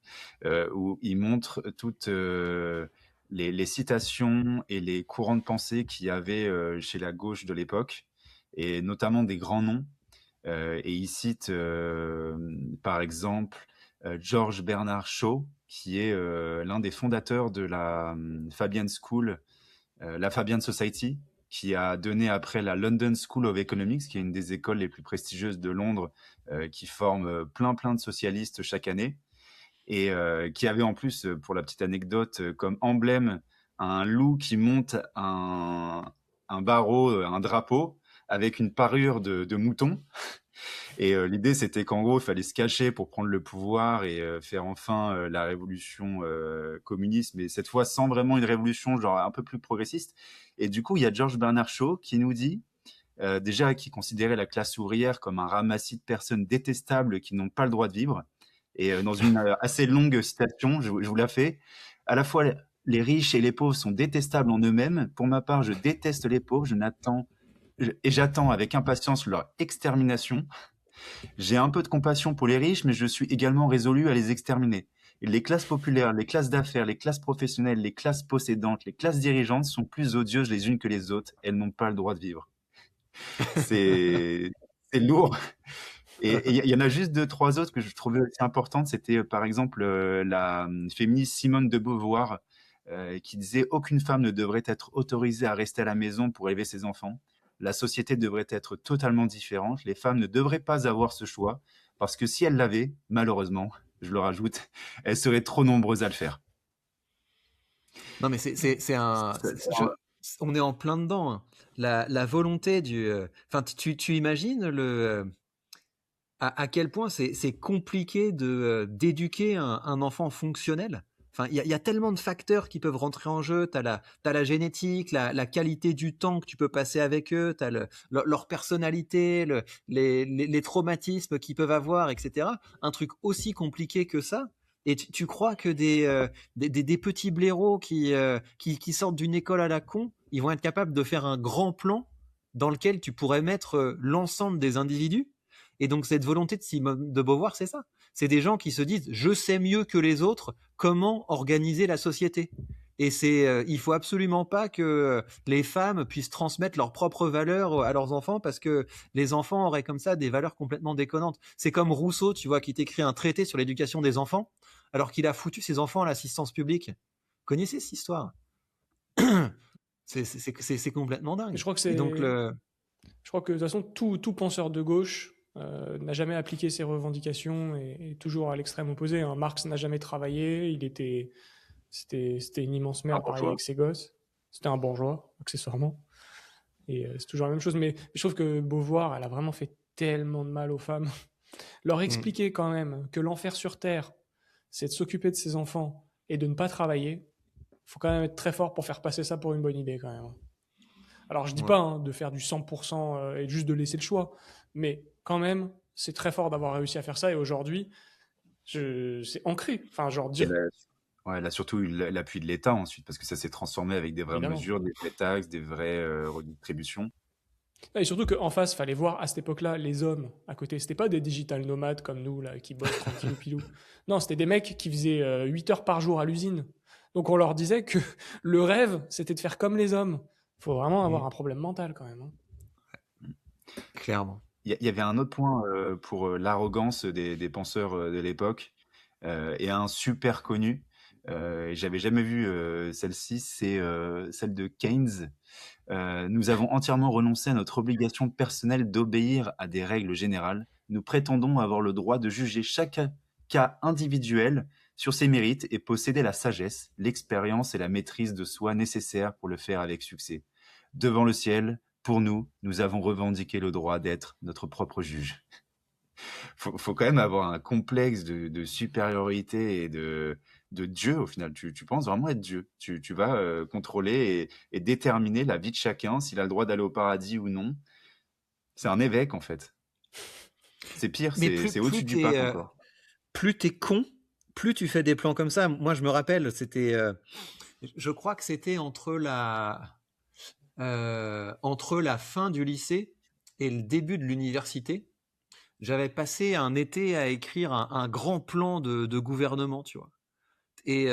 où il montre toutes les citations et les courants de pensée qu'il y avait chez la gauche de l'époque, et notamment des grands noms. Et il cite par exemple George Bernard Shaw, qui est l'un des fondateurs de la Fabian School, la Fabian Society, qui a donné après la London School of Economics, qui est une des écoles les plus prestigieuses de Londres, qui forme plein de socialistes chaque année, et qui avait en plus, pour la petite anecdote, comme emblème un loup qui monte un barreau, un drapeau, avec une parure de mouton. Et l'idée, c'était qu'en gros, il fallait se cacher pour prendre le pouvoir et faire enfin la révolution communiste, mais cette fois sans vraiment une révolution, genre un peu plus progressiste. Et du coup, il y a George Bernard Shaw qui nous dit, déjà, qui considérait la classe ouvrière comme un ramassis de personnes détestables qui n'ont pas le droit de vivre. Et dans une assez longue citation, je vous la fais, à la fois les riches et les pauvres sont détestables en eux-mêmes. Pour ma part, je déteste les pauvres, j'attends avec impatience leur extermination. J'ai un peu de compassion pour les riches, mais je suis également résolu à les exterminer. Et les classes populaires, les classes d'affaires, les classes professionnelles, les classes possédantes, les classes dirigeantes sont plus odieuses les unes que les autres. Elles n'ont pas le droit de vivre. C'est lourd. Et il y en a juste 2-3 autres que je trouvais aussi importantes. C'était par exemple la féministe Simone de Beauvoir, qui disait « Aucune femme ne devrait être autorisée à rester à la maison pour élever ses enfants. La société devrait être totalement différente. Les femmes ne devraient pas avoir ce choix, parce que si elles l'avaient, malheureusement, je le rajoute, elles seraient trop nombreuses à le faire. » Non, mais on est en plein dedans, hein. La volonté du... Enfin, tu imagines à quel point c'est compliqué d'éduquer un enfant fonctionnel. Enfin, il y a tellement de facteurs qui peuvent rentrer en jeu. T'as la génétique, la qualité du temps que tu peux passer avec eux, t'as leur personnalité, les traumatismes qu'ils peuvent avoir, etc. Un truc aussi compliqué que ça. Et tu crois que des petits blaireaux qui sortent d'une école à la con, ils vont être capables de faire un grand plan dans lequel tu pourrais mettre l'ensemble des individus? Et donc cette volonté de Simone de Beauvoir, c'est ça. C'est des gens qui se disent « je sais mieux que les autres comment organiser la société ». Et il faut absolument pas que les femmes puissent transmettre leurs propres valeurs à leurs enfants, parce que les enfants auraient comme ça des valeurs complètement déconnantes. C'est comme Rousseau, tu vois, qui t'écrit un traité sur l'éducation des enfants, alors qu'il a foutu ses enfants à l'assistance publique. Connaissez cette histoire? C'est complètement dingue. Je crois que Je de toute façon, tout penseur de gauche n'a jamais appliqué ses revendications et est toujours à l'extrême opposé, hein. Marx n'a jamais travaillé, c'était une immense merde pareil avec ses gosses. C'était un bourgeois, accessoirement. Et c'est toujours la même chose. Mais je trouve que Beauvoir, elle a vraiment fait tellement de mal aux femmes. Leur expliquer quand même que l'enfer sur Terre, c'est de s'occuper de ses enfants et de ne pas travailler. Il faut quand même être très fort pour faire passer ça pour une bonne idée quand même. Alors je dis pas de faire du 100% et juste de laisser le choix, mais quand même, c'est très fort d'avoir réussi à faire ça. Et aujourd'hui, c'est ancré. Enfin, genre dire... Ouais, là surtout l'appui de l'État ensuite, parce que ça s'est transformé avec des vraies mesures, des vraies taxes, des vraies redistributions. Et surtout qu'en face, il fallait voir à cette époque-là les hommes à côté. C'était pas des digital nomades comme nous, là, qui bossent tranquillou pilou. Non, c'était des mecs qui faisaient 8 heures par jour à l'usine. Donc on leur disait que le rêve, c'était de faire comme les hommes. Il faut vraiment avoir un problème mental quand même. Hein. Clairement. Il y avait un autre point pour l'arrogance des penseurs de l'époque, et un super connu. J'avais jamais vu celle-ci, c'est celle de Keynes. Nous avons entièrement renoncé à notre obligation personnelle d'obéir à des règles générales. Nous prétendons avoir le droit de juger chaque cas individuel sur ses mérites et posséder la sagesse, l'expérience et la maîtrise de soi nécessaires pour le faire avec succès. Devant le ciel, Pour nous, nous avons revendiqué le droit d'être notre propre juge. Faut quand même avoir un complexe de supériorité et de Dieu, au final. Tu penses vraiment être Dieu. Tu vas contrôler et déterminer la vie de chacun, s'il a le droit d'aller au paradis ou non. C'est un évêque, en fait. C'est pire, Mais c'est au-dessus du pape encore. plus t'es con, plus tu fais des plans comme ça. Moi, je me rappelle, je crois que c'était entre la fin du lycée et le début de l'université. J'avais passé un été à écrire un grand plan de gouvernement, tu vois. Et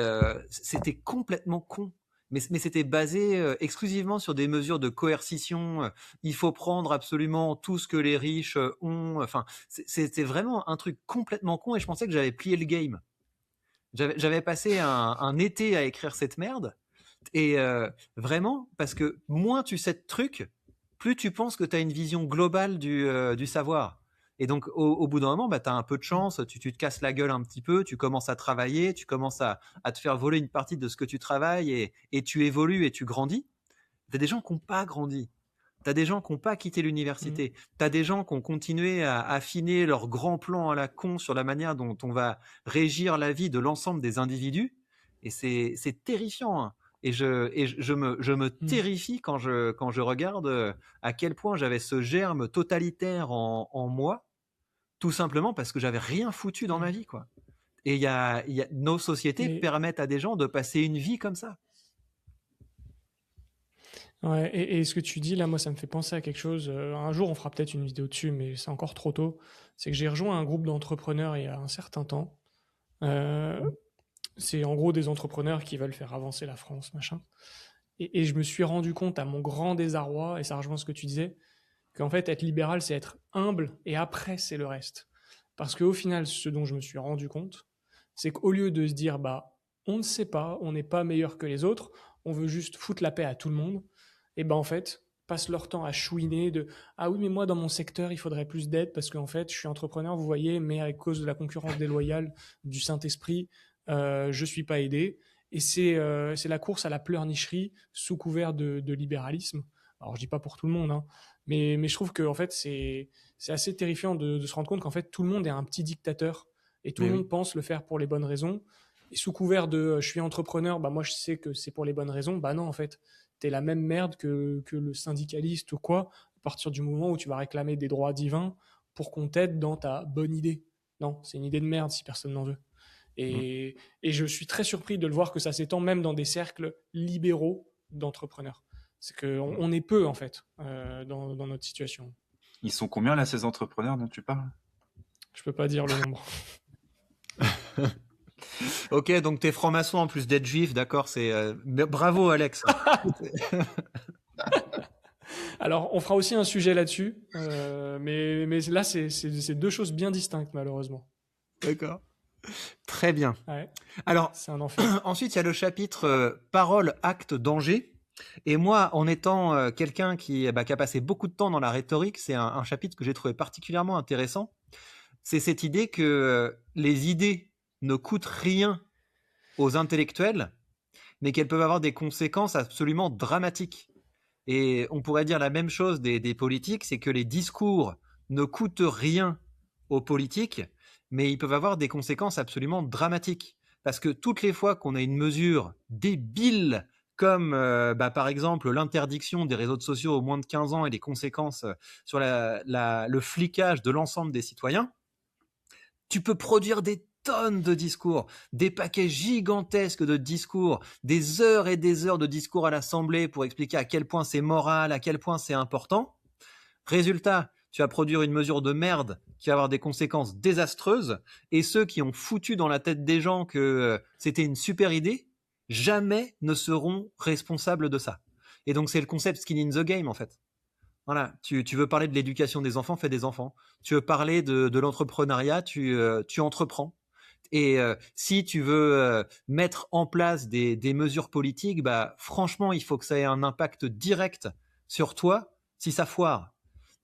c'était complètement con. Mais c'était basé exclusivement sur des mesures de coercition. Il faut prendre absolument tout ce que les riches ont. Enfin, c'était vraiment un truc complètement con et je pensais que j'avais plié le game. J'avais passé un été à écrire cette merde. Et vraiment, parce que moins tu sais de trucs, plus tu penses que tu as une vision globale du savoir. Et donc, au bout d'un moment, bah, tu as un peu de chance, tu te casses la gueule un petit peu, tu commences à travailler, tu commences à te faire voler une partie de ce que tu travailles et tu évolues et tu grandis. Tu as des gens qui n'ont pas grandi. Tu as des gens qui n'ont pas quitté l'université. Tu as des gens qui ont continué à affiner leur grand plan à la con sur la manière dont on va régir la vie de l'ensemble des individus. Et c'est terrifiant, hein. Et je me terrifie quand je regarde à quel point j'avais ce germe totalitaire en moi, tout simplement parce que j'avais rien foutu dans ma vie, quoi. Et nos sociétés permettent à des gens de passer une vie comme ça. Ouais, et ce que tu dis là, moi, ça me fait penser à quelque chose. Un jour, on fera peut-être une vidéo dessus, mais c'est encore trop tôt. C'est que j'ai rejoint un groupe d'entrepreneurs il y a un certain temps. C'est en gros des entrepreneurs qui veulent faire avancer la France, machin. Et je me suis rendu compte à mon grand désarroi, et ça rejoint ce que tu disais, qu'en fait, être libéral, c'est être humble, et après, c'est le reste. Parce qu'au final, ce dont je me suis rendu compte, c'est qu'au lieu de se dire, bah, on ne sait pas, on n'est pas meilleur que les autres, on veut juste foutre la paix à tout le monde, et ben en fait, passent leur temps à chouiner de « Ah oui, mais moi, dans mon secteur, il faudrait plus d'aide parce qu'en fait, je suis entrepreneur, vous voyez, mais à cause de la concurrence déloyale du Saint-Esprit, je suis pas aidé. » Et c'est la course à la pleurnicherie sous couvert de libéralisme. Alors, je dis pas pour tout le monde, hein, mais je trouve que en fait, c'est assez terrifiant de se rendre compte qu'en fait, tout le monde est un petit dictateur et tout le monde pense le faire pour les bonnes raisons. Et sous couvert de je suis entrepreneur, bah moi je sais que c'est pour les bonnes raisons. Bah non, en fait, t'es la même merde que le syndicaliste ou quoi, à partir du moment où tu vas réclamer des droits divins pour qu'on t'aide dans ta bonne idée. Non, c'est une idée de merde si personne n'en veut. Et je suis très surpris de le voir que ça s'étend même dans des cercles libéraux d'entrepreneurs. C'est qu'on est peu, en fait, dans notre situation. Ils sont combien, là, ces entrepreneurs dont tu parles? Je peux pas dire le nombre. Ok, donc t'es franc-maçon en plus d'être juif, d'accord, bravo Alex. Alors, on fera aussi un sujet là-dessus, mais là, c'est deux choses bien distinctes, malheureusement. D'accord. Très bien. Ouais. Alors, c'est un enfer. Ensuite, il y a le chapitre Parole, acte, danger. Et moi, en étant quelqu'un qui a passé beaucoup de temps dans la rhétorique, c'est un chapitre que j'ai trouvé particulièrement intéressant. C'est cette idée que les idées ne coûtent rien aux intellectuels, mais qu'elles peuvent avoir des conséquences absolument dramatiques. Et on pourrait dire la même chose des politiques, c'est que les discours ne coûtent rien aux politiques, mais ils peuvent avoir des conséquences absolument dramatiques. Parce que toutes les fois qu'on a une mesure débile, comme par exemple l'interdiction des réseaux sociaux aux moins de 15 ans et les conséquences sur le flicage de l'ensemble des citoyens, tu peux produire des tonnes de discours, des paquets gigantesques de discours, des heures et des heures de discours à l'Assemblée pour expliquer à quel point c'est moral, à quel point c'est important. Résultat, tu vas produire une mesure de merde qui va avoir des conséquences désastreuses, et ceux qui ont foutu dans la tête des gens que c'était une super idée, jamais ne seront responsables de ça. Et donc c'est le concept skin in the game en fait. Voilà, tu veux parler de l'éducation des enfants, fais des enfants. Tu veux parler de l'entrepreneuriat, tu entreprends. Et si tu veux mettre en place des mesures politiques, franchement, il faut que ça ait un impact direct sur toi si ça foire.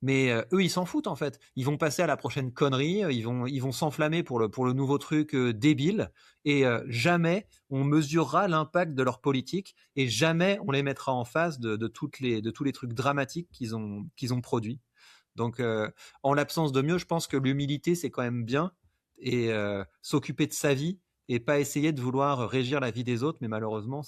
Mais eux, ils s'en foutent en fait. Ils vont passer à la prochaine connerie, ils vont s'enflammer pour le nouveau truc débile, et jamais on mesurera l'impact de leur politique, et jamais on les mettra en face de tous les trucs dramatiques qu'ils ont produits. Donc, en l'absence de mieux, je pense que l'humilité, c'est quand même bien, et s'occuper de sa vie, et pas essayer de vouloir régir la vie des autres, mais malheureusement,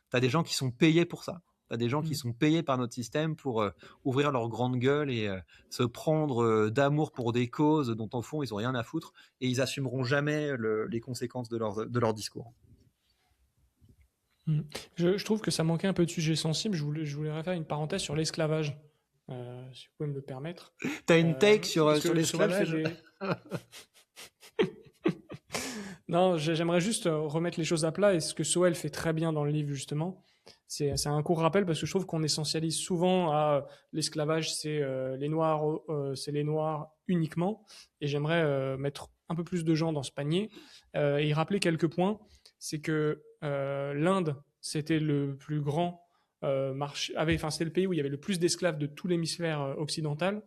t'as des gens qui sont payés pour ça. T'as des gens qui sont payés par notre système pour ouvrir leur grande gueule et se prendre d'amour pour des causes dont au fond ils ont rien à foutre, et ils assumeront jamais les conséquences de leur discours. Je trouve que ça manquait un peu de sujet sensible. Je voulais refaire une parenthèse sur l'esclavage, si vous pouvez me le permettre. T'as une take sur parce que l'esclavage? Non, j'aimerais juste remettre les choses à plat, et ce que Soel fait très bien dans le livre, justement, c'est un court rappel, parce que je trouve qu'on essentialise souvent à l'esclavage, c'est les Noirs uniquement, et j'aimerais mettre un peu plus de gens dans ce panier, et y rappeler quelques points. C'est que l'Inde, c'était le plus grand marché, c'était le pays où il y avait le plus d'esclaves de tout l'hémisphère occidental.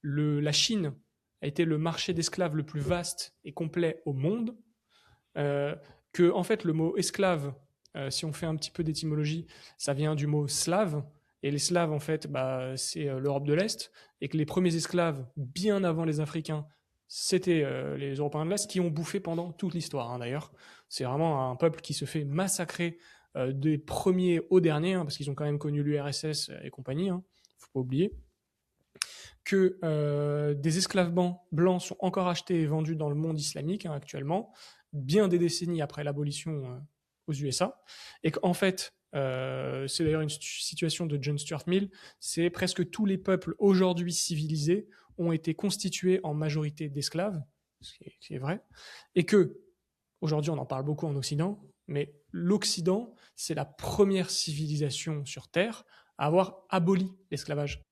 La Chine a été le marché d'esclaves le plus vaste et complet au monde. Que en fait le mot esclave, si on fait un petit peu d'étymologie, ça vient du mot slave, et les Slaves en fait c'est l'Europe de l'Est, et que les premiers esclaves bien avant les Africains c'était les Européens de l'Est, qui ont bouffé pendant toute l'histoire, hein, d'ailleurs. C'est vraiment un peuple qui se fait massacrer des premiers aux derniers, hein, parce qu'ils ont quand même connu l'URSS et compagnie, hein, faut pas oublier que des esclaves blancs sont encore achetés et vendus dans le monde islamique, hein, actuellement, bien des décennies après l'abolition aux USA, et qu'en fait, c'est d'ailleurs une situation de John Stuart Mill, c'est presque tous les peuples aujourd'hui civilisés ont été constitués en majorité d'esclaves, ce qui est vrai, et que, aujourd'hui on en parle beaucoup en Occident, mais l'Occident, c'est la première civilisation sur Terre à avoir aboli l'esclavage.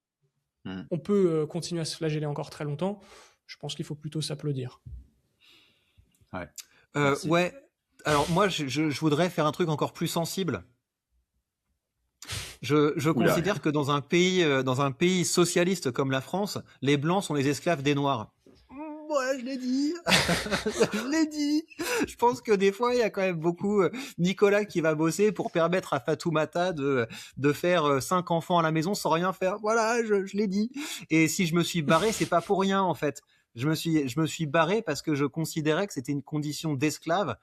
On peut continuer à se flageller encore très longtemps. Je pense qu'il faut plutôt s'applaudir. Ouais. Alors moi, je voudrais faire un truc encore plus sensible. Je considère que dans un pays socialiste comme la France, les Blancs sont les esclaves des Noirs. Ouais, je l'ai dit. Je l'ai dit. Je pense que des fois, il y a quand même beaucoup Nicolas qui va bosser pour permettre à Fatoumata de faire 5 enfants à la maison sans rien faire. Voilà, je l'ai dit. Et si je me suis barré, c'est pas pour rien en fait. Je me suis barré parce que je considérais que c'était une condition d'esclave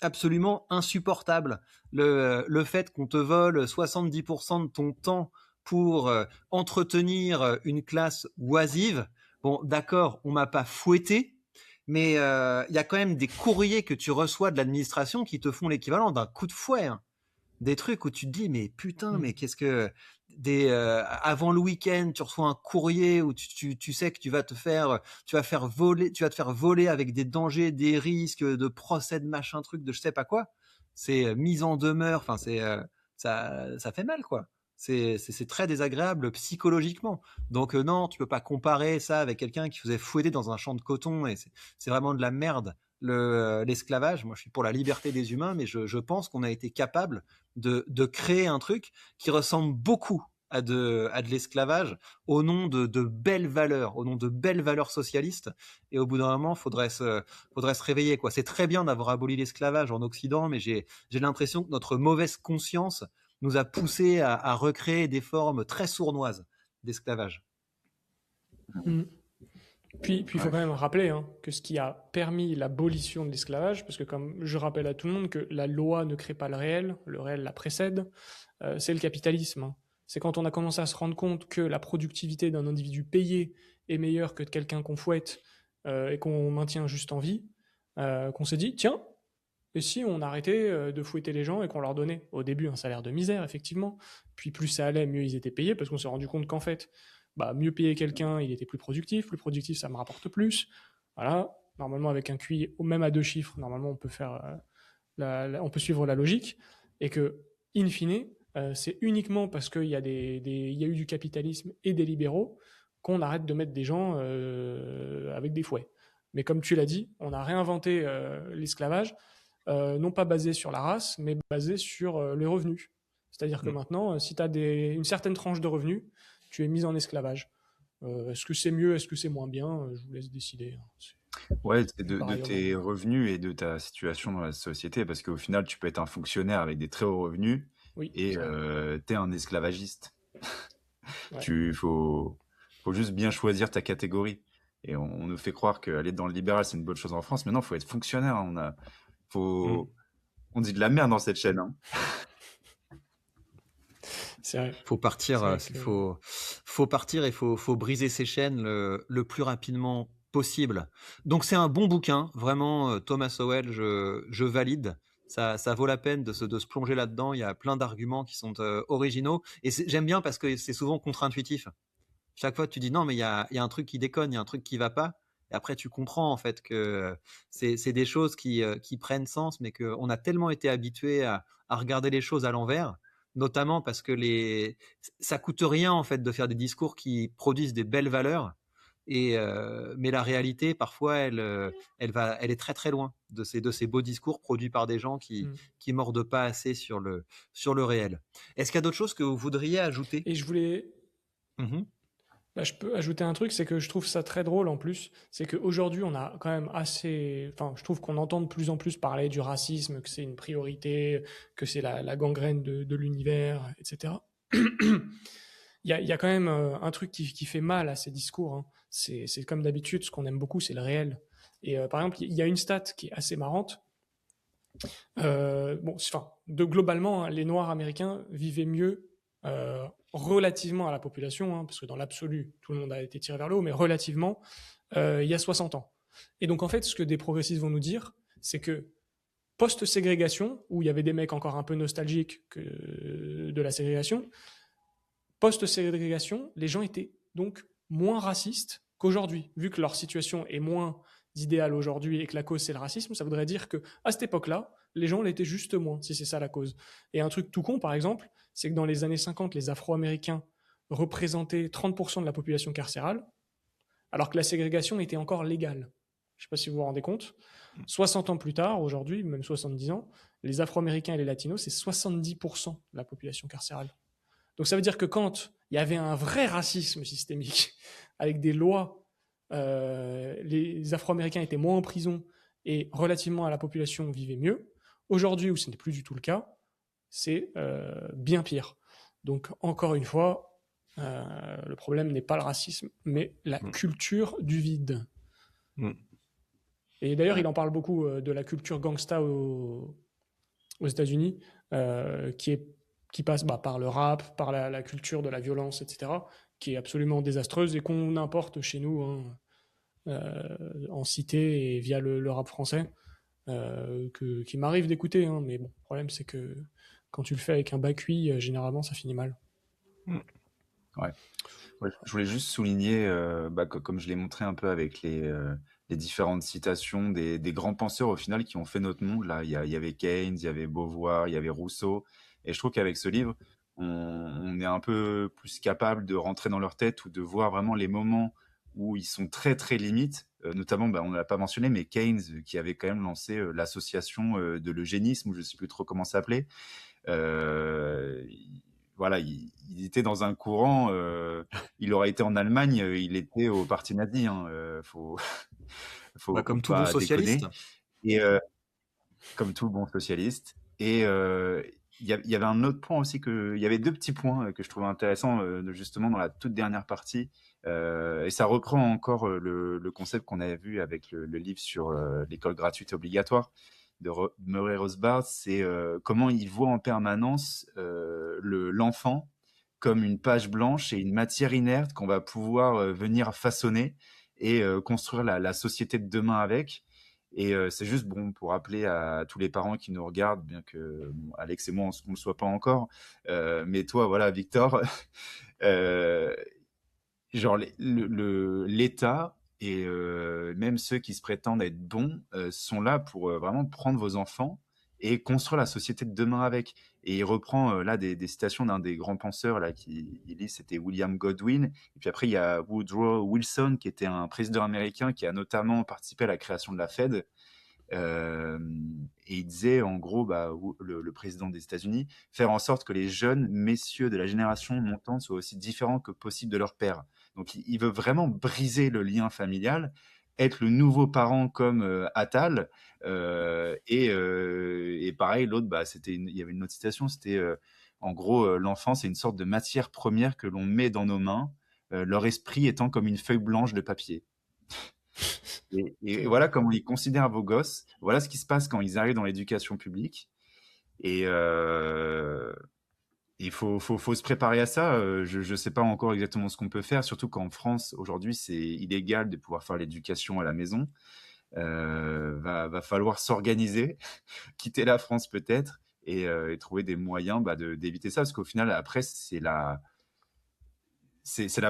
absolument insupportable. Le fait qu'on te vole 70% de ton temps pour entretenir une classe oisive. Bon, d'accord, on m'a pas fouetté, mais il y a quand même des courriers que tu reçois de l'administration qui te font l'équivalent d'un coup de fouet, hein. Des trucs où tu te dis, mais putain, mais qu'est-ce que... avant le week-end, tu reçois un courrier où tu sais que tu vas te faire voler avec des dangers, des risques, de procès, de machin truc, de je sais pas quoi. C'est mise en demeure, enfin ça fait mal quoi. C'est très désagréable psychologiquement. Donc non, tu peux pas comparer ça avec quelqu'un qui faisait fouetter dans un champ de coton, et c'est vraiment de la merde. L'esclavage, moi je suis pour la liberté des humains, mais je pense qu'on a été capable de créer un truc qui ressemble beaucoup à de l'esclavage au nom de belles valeurs, au nom de belles valeurs socialistes, et au bout d'un moment faudrait se réveiller quoi. C'est très bien d'avoir aboli l'esclavage en Occident, mais j'ai l'impression que notre mauvaise conscience nous a poussé à recréer des formes très sournoises d'esclavage. Puis il faut quand même rappeler que ce qui a permis l'abolition de l'esclavage, parce que comme je rappelle à tout le monde que la loi ne crée pas le réel la précède, c'est le capitalisme, hein. C'est quand on a commencé à se rendre compte que la productivité d'un individu payé est meilleure que de quelqu'un qu'on fouette et qu'on maintient juste en vie, qu'on s'est dit, tiens, et si on arrêtait de fouetter les gens et qu'on leur donnait au début un salaire de misère, effectivement, puis plus ça allait, mieux ils étaient payés, parce qu'on s'est rendu compte qu'en fait, mieux payer quelqu'un, il était plus productif, ça me rapporte plus. Voilà, normalement avec un QI même à 2 chiffres, normalement on peut faire on peut suivre la logique, et que, in fine, c'est uniquement parce qu'il y a il y a eu du capitalisme et des libéraux qu'on arrête de mettre des gens avec des fouets. Mais comme tu l'as dit, on a réinventé l'esclavage, non pas basé sur la race, mais basé sur les revenus. C'est-à-dire que maintenant, si tu as une certaine tranche de revenus, tu es mis en esclavage. Est-ce que c'est mieux, est-ce que c'est moins bien? Je vous laisse décider. Ouais, c'est de Pareil, tes revenus et de ta situation dans la société, parce qu'au final, tu peux être un fonctionnaire avec des très hauts revenus Oui, et c'est vrai. t'es un esclavagiste. Ouais. Faut juste bien choisir ta catégorie. Et on nous fait croire qu'aller dans le libéral, c'est une bonne chose en France. Mais non, faut être fonctionnaire. Faut, on dit de la merde dans cette chaîne. Hein. C'est vrai. Faut partir, C'est vrai il que- faut partir et faut briser ces chaînes le plus rapidement possible. Donc c'est un bon bouquin, vraiment, Thomas Sowell, je valide. Ça vaut la peine de se plonger là-dedans. Il y a plein d'arguments qui sont originaux. Et j'aime bien parce que c'est souvent contre-intuitif. Chaque fois, tu dis non, mais il y a un truc qui déconne, il y a un truc qui va pas. Et après, tu comprends en fait que c'est des choses qui prennent sens, mais qu'on a tellement été habitué à regarder les choses à l'envers, notamment parce que ça coûte rien en fait de faire des discours qui produisent des belles valeurs. Mais la réalité, parfois, elle est très très loin de ces beaux discours produits par des gens qui mordent pas assez sur le réel. Est-ce qu'il y a d'autres choses que vous voudriez ajouter? Et je voulais. Mhm. Bah, je peux ajouter un truc, c'est que je trouve ça très drôle en plus. C'est qu'aujourd'hui, on a quand même assez. Enfin, je trouve qu'on entend de plus en plus parler du racisme, que c'est une priorité, que c'est la gangrène de l'univers, etc. Il y a quand même un truc qui fait mal à ces discours. Hein. C'est comme d'habitude, ce qu'on aime beaucoup, c'est le réel. Et par exemple, il y a une stat qui est assez marrante. Bon, enfin, globalement, hein, les Noirs américains vivaient mieux relativement à la population, hein, parce que dans l'absolu, tout le monde a été tiré vers le haut, mais relativement, il y a 60 ans. Et donc, en fait, ce que des progressistes vont nous dire, c'est que post-ségrégation, où il y avait des mecs encore un peu nostalgiques de la ségrégation, post-ségrégation, les gens étaient donc moins racistes qu'aujourd'hui. Vu que leur situation est moins idéale aujourd'hui et que la cause c'est le racisme, ça voudrait dire que à cette époque-là, les gens l'étaient juste moins, si c'est ça la cause. Et un truc tout con, par exemple, c'est que dans les années 50, les Afro-Américains représentaient 30% de la population carcérale, alors que la ségrégation était encore légale. Je ne sais pas si vous vous rendez compte. 60 ans plus tard, aujourd'hui, même 70 ans, les Afro-Américains et les Latinos, c'est 70% de la population carcérale. Donc ça veut dire que quand il y avait un vrai racisme systémique, avec des lois, les Afro-Américains étaient moins en prison et relativement à la population vivaient mieux. Aujourd'hui, où ce n'est plus du tout le cas, c'est bien pire. Donc encore une fois, le problème n'est pas le racisme, mais la culture du vide. Et d'ailleurs, il en parle beaucoup de la culture gangsta aux États-Unis, qui passe par le rap, par la culture de la violence, etc., qui est absolument désastreuse et qu'on importe chez nous hein, en cité et via le rap français, qui m'arrive d'écouter. Hein, mais bon, le problème, c'est que quand tu le fais avec un bac-cuit, généralement, ça finit mal. Ouais. Je voulais juste souligner, comme je l'ai montré un peu avec les différentes citations des grands penseurs au final qui ont fait notre monde. Là, il y avait Keynes, il y avait Beauvoir, il y avait Rousseau. Et je trouve qu'avec ce livre, on est un peu plus capable de rentrer dans leur tête ou de voir vraiment les moments où ils sont très très limites. Notamment, on ne l'a pas mentionné, mais Keynes qui avait quand même lancé l'association de l'eugénisme, ou je ne sais plus trop comment ça s'appelait. Voilà, il était dans un courant. Il aurait été en Allemagne, il était au parti nazi. Hein, faut comme tout bon socialiste. Et comme tout bon socialiste. Et il y avait un autre point aussi il y avait deux petits points que je trouvais intéressants justement dans la toute dernière partie. Et ça reprend encore le concept qu'on avait vu avec le livre sur l'école gratuite et obligatoire de Murray Rothbard, c'est comment il voit en permanence l'enfant comme une page blanche et une matière inerte qu'on va pouvoir venir façonner et construire la société de demain avec. Et c'est juste pour rappeler à tous les parents qui nous regardent, bien que Alex et moi, on ne le soit pas encore, mais toi, voilà, Victor, genre l'État et même ceux qui se prétendent être bons sont là pour vraiment prendre vos enfants et construire la société de demain avec. Et il reprend là des citations d'un des grands penseurs là qui il lit, c'était William Godwin. Et puis après il y a Woodrow Wilson qui était un président américain qui a notamment participé à la création de la Fed. Et il disait en gros, le président des États-Unis, faire en sorte que les jeunes messieurs de la génération montante soient aussi différents que possible de leurs pères. Donc il veut vraiment briser le lien familial, être le nouveau parent comme Attal. Et pareil, l'autre, bah, il y avait une autre citation, c'était en gros, l'enfant, c'est une sorte de matière première que l'on met dans nos mains, leur esprit étant comme une feuille blanche de papier. Et voilà comment ils considèrent vos gosses. Voilà ce qui se passe quand ils arrivent dans l'éducation publique. Et il faut se préparer à ça. Je ne sais pas encore exactement ce qu'on peut faire, surtout qu'en France, aujourd'hui, c'est illégal de pouvoir faire l'éducation à la maison. Va falloir s'organiser, quitter la France peut-être, et trouver des moyens d'éviter ça, parce qu'au final, après, c'est la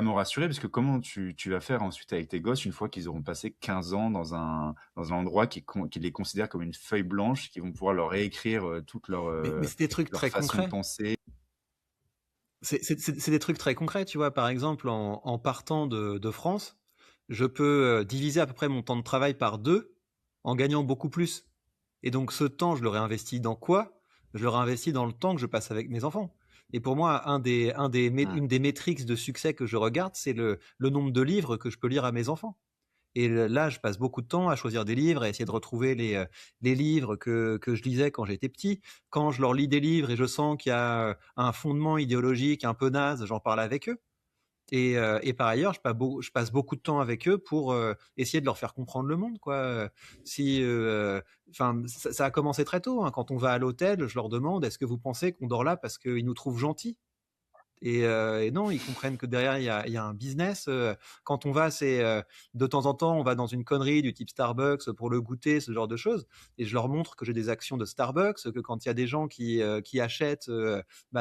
mort assurée, parce que comment tu vas faire ensuite avec tes gosses une fois qu'ils auront passé 15 ans dans un endroit qui les considère comme une feuille blanche, qui vont pouvoir leur réécrire toute leur, Mais c'est des trucs leur très façon concrets. de penser. C'est des trucs très concrets, tu vois. Par exemple, en partant de France, je peux diviser à peu près mon temps de travail par 2 en gagnant beaucoup plus. Et donc ce temps, je le réinvestis dans quoi? Je le réinvestis dans le temps que je passe avec mes enfants. Et pour moi, une des métriques de succès que je regarde, c'est le nombre de livres que je peux lire à mes enfants. Et là, je passe beaucoup de temps à choisir des livres, à essayer de retrouver les livres que je lisais quand j'étais petit. Quand je leur lis des livres et je sens qu'il y a un fondement idéologique un peu naze, j'en parle avec eux. Et par ailleurs, je passe beaucoup de temps avec eux pour essayer de leur faire comprendre le monde, quoi. Ça a commencé très tôt, hein. Quand on va à l'hôtel, je leur demande, est-ce que vous pensez qu'on dort là parce qu'ils nous trouvent gentils? Et non, ils comprennent que derrière, il y a un business. Quand on va, de temps en temps, on va dans une connerie du type Starbucks pour le goûter, ce genre de choses. Et je leur montre que j'ai des actions de Starbucks, que quand il y a des gens qui achètent,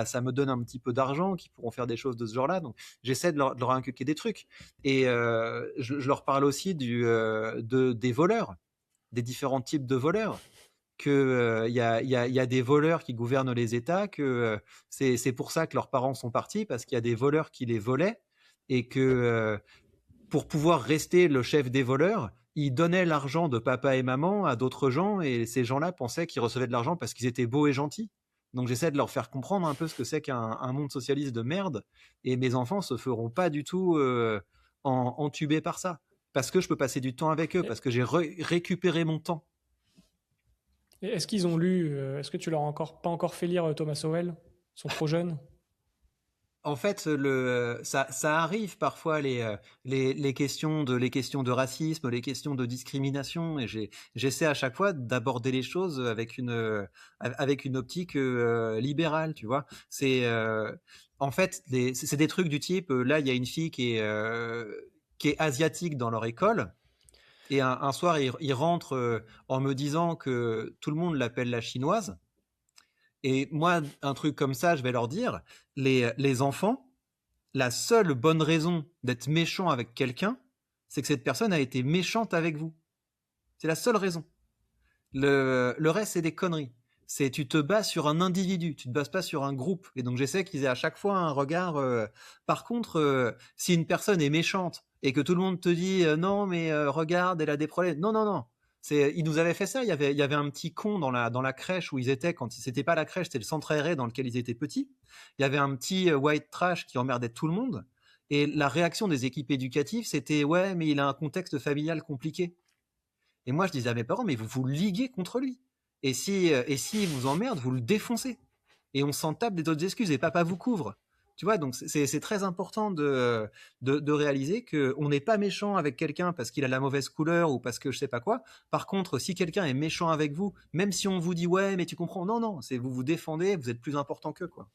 ça me donne un petit peu d'argent, qui pourront faire des choses de ce genre-là. Donc, j'essaie de leur inculquer des trucs. Et je leur parle aussi des voleurs, des différents types de voleurs. Que y a des voleurs qui gouvernent les États, que c'est pour ça que leurs parents sont partis, parce qu'il y a des voleurs qui les volaient, et que pour pouvoir rester le chef des voleurs, ils donnaient l'argent de papa et maman à d'autres gens, et ces gens-là pensaient qu'ils recevaient de l'argent parce qu'ils étaient beaux et gentils. Donc j'essaie de leur faire comprendre un peu ce que c'est qu'un monde socialiste de merde, et mes enfants se feront pas du tout entubés par ça, parce que je peux passer du temps avec eux, parce que j'ai récupéré mon temps. Et est-ce qu'ils ont lu, est-ce que tu leur as pas encore fait lire Thomas Sowell? Ils sont trop jeunes. En fait, ça arrive parfois les questions de racisme, les questions de discrimination, et j'essaie à chaque fois d'aborder les choses avec une optique libérale, tu vois. En fait, c'est des trucs du type, là, il y a une fille qui est asiatique dans leur école. Et un soir, il rentre en me disant que tout le monde l'appelle la chinoise. Et moi, un truc comme ça, je vais leur dire, les enfants, la seule bonne raison d'être méchant avec quelqu'un, c'est que cette personne a été méchante avec vous. C'est la seule raison. Le reste, c'est des conneries. Tu te bases sur un individu, tu te bases pas sur un groupe. Et donc j'essaie qu'ils aient à chaque fois un regard. Par contre, si une personne est méchante et que tout le monde te dit non mais regarde, elle a des problèmes. Non. Ils nous avaient fait ça. Il y avait un petit con dans la crèche où ils étaient, quand c'était pas la crèche, c'était le centre aéré dans lequel ils étaient petits. Il y avait un petit white trash qui emmerdait tout le monde. Et la réaction des équipes éducatives, c'était ouais, mais il a un contexte familial compliqué. Et moi je disais à mes parents, mais vous vous liguez contre lui. Et si vous emmerde, vous le défoncez. Et on s'en tape des autres excuses et papa vous couvre. Tu vois, donc c'est très important de réaliser qu'on n'est pas méchant avec quelqu'un parce qu'il a la mauvaise couleur ou parce que je sais pas quoi. Par contre, si quelqu'un est méchant avec vous, même si on vous dit ouais, mais tu comprends, non, c'est vous défendez, vous êtes plus important qu'eux, quoi.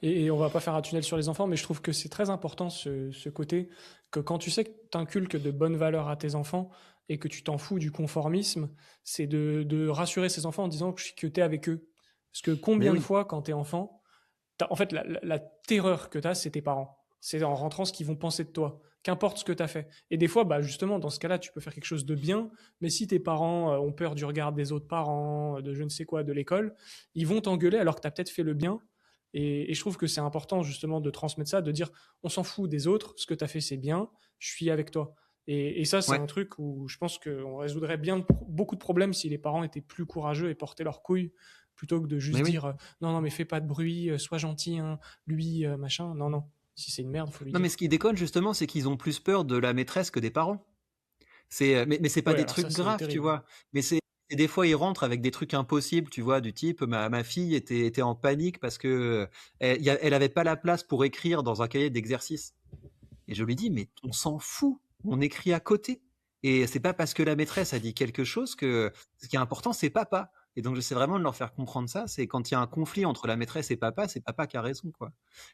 Et on va pas faire un tunnel sur les enfants, mais je trouve que c'est très important ce côté que quand tu sais que tu inculques de bonnes valeurs à tes enfants et que tu t'en fous du conformisme, c'est de rassurer ces enfants en disant que tu es avec eux. Parce que combien de fois, quand tu es enfant, en fait, la terreur que tu as, c'est tes parents. C'est en rentrant ce qu'ils vont penser de toi, qu'importe ce que tu as fait. Et des fois, justement, dans ce cas-là, tu peux faire quelque chose de bien, mais si tes parents ont peur du regard des autres parents, de je ne sais quoi, de l'école, ils vont t'engueuler alors que tu as peut-être fait le bien. Et je trouve que c'est important justement de transmettre ça, de dire on s'en fout des autres, ce que tu as fait c'est bien, je suis avec toi. Et ça c'est un truc où je pense qu'on résoudrait bien beaucoup de problèmes si les parents étaient plus courageux et portaient leurs couilles plutôt que de juste dire non mais fais pas de bruit, sois gentil, hein, lui machin. Non. Si c'est une merde, faut lui Non, mais dire. ce qui déconne justement, c'est qu'ils ont plus peur de la maîtresse que des parents. Mais c'est pas Ouais, des alors trucs ça, c'est graves, tu terrible. vois. Mais et des fois, ils rentrent avec des trucs impossibles, tu vois, du type, ma fille était en panique parce que elle avait pas la place pour écrire dans un cahier d'exercice. Et je lui dis, mais on s'en fout, on écrit à côté. Et c'est pas parce que la maîtresse a dit quelque chose que ce qui est important, c'est papa. Et donc, j'essaie vraiment de leur faire comprendre ça. C'est quand il y a un conflit entre la maîtresse et papa, c'est papa qui a raison, quoi.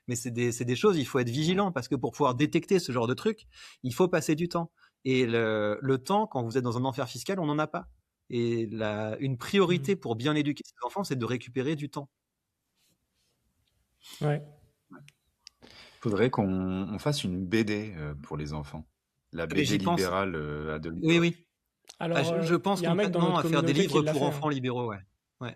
Mais c'est des choses, il faut être vigilant parce que pour pouvoir détecter ce genre de truc, il faut passer du temps. Et le temps, quand vous êtes dans un enfer fiscal, on n'en a pas. Et une priorité pour bien éduquer ses enfants, c'est de récupérer du temps. Ouais. Faudrait qu'on fasse une BD pour les enfants. La Mais BD j'y pense. libérale à de Oui, oui. Alors, Je pense il y a un mec dans concrètement notre à faire des communauté qui livres l'a pour fait. enfants libéraux, ouais. Ouais.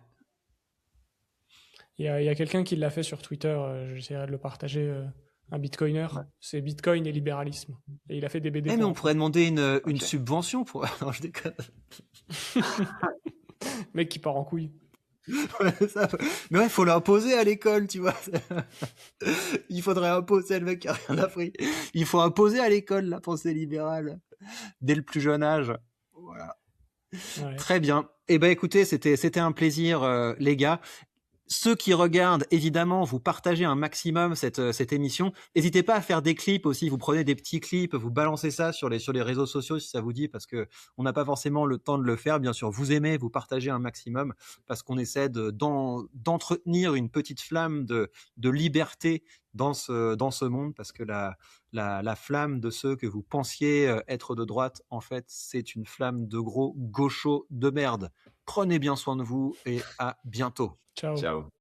Il y a quelqu'un qui l'a fait sur Twitter. J'essaierai de le partager. Un bitcoiner. Ouais. C'est Bitcoin et libéralisme. Et il a fait des BD Mais pour on enfants. pourrait demander une Ok. subvention pour. Non, je déconne. Mec qui part en couille. Ouais, mais ouais, faut l'imposer à l'école, tu vois. Il faudrait imposer le mec qui a rien appris. Il faut imposer à l'école la pensée libérale dès le plus jeune âge. Voilà. Ouais. Très bien. Eh ben, écoutez, c'était un plaisir, les gars. Ceux qui regardent, évidemment, vous partagez un maximum cette émission. N'hésitez pas à faire des clips aussi. Vous prenez des petits clips, vous balancez ça sur les réseaux sociaux si ça vous dit, parce que on n'a pas forcément le temps de le faire. Bien sûr, vous aimez, vous partagez un maximum, parce qu'on essaie d'entretenir une petite flamme de liberté dans ce monde, parce que la flamme de ceux que vous pensiez être de droite, en fait, c'est une flamme de gros gauchos de merde. Prenez bien soin de vous et à bientôt. Ciao. Ciao.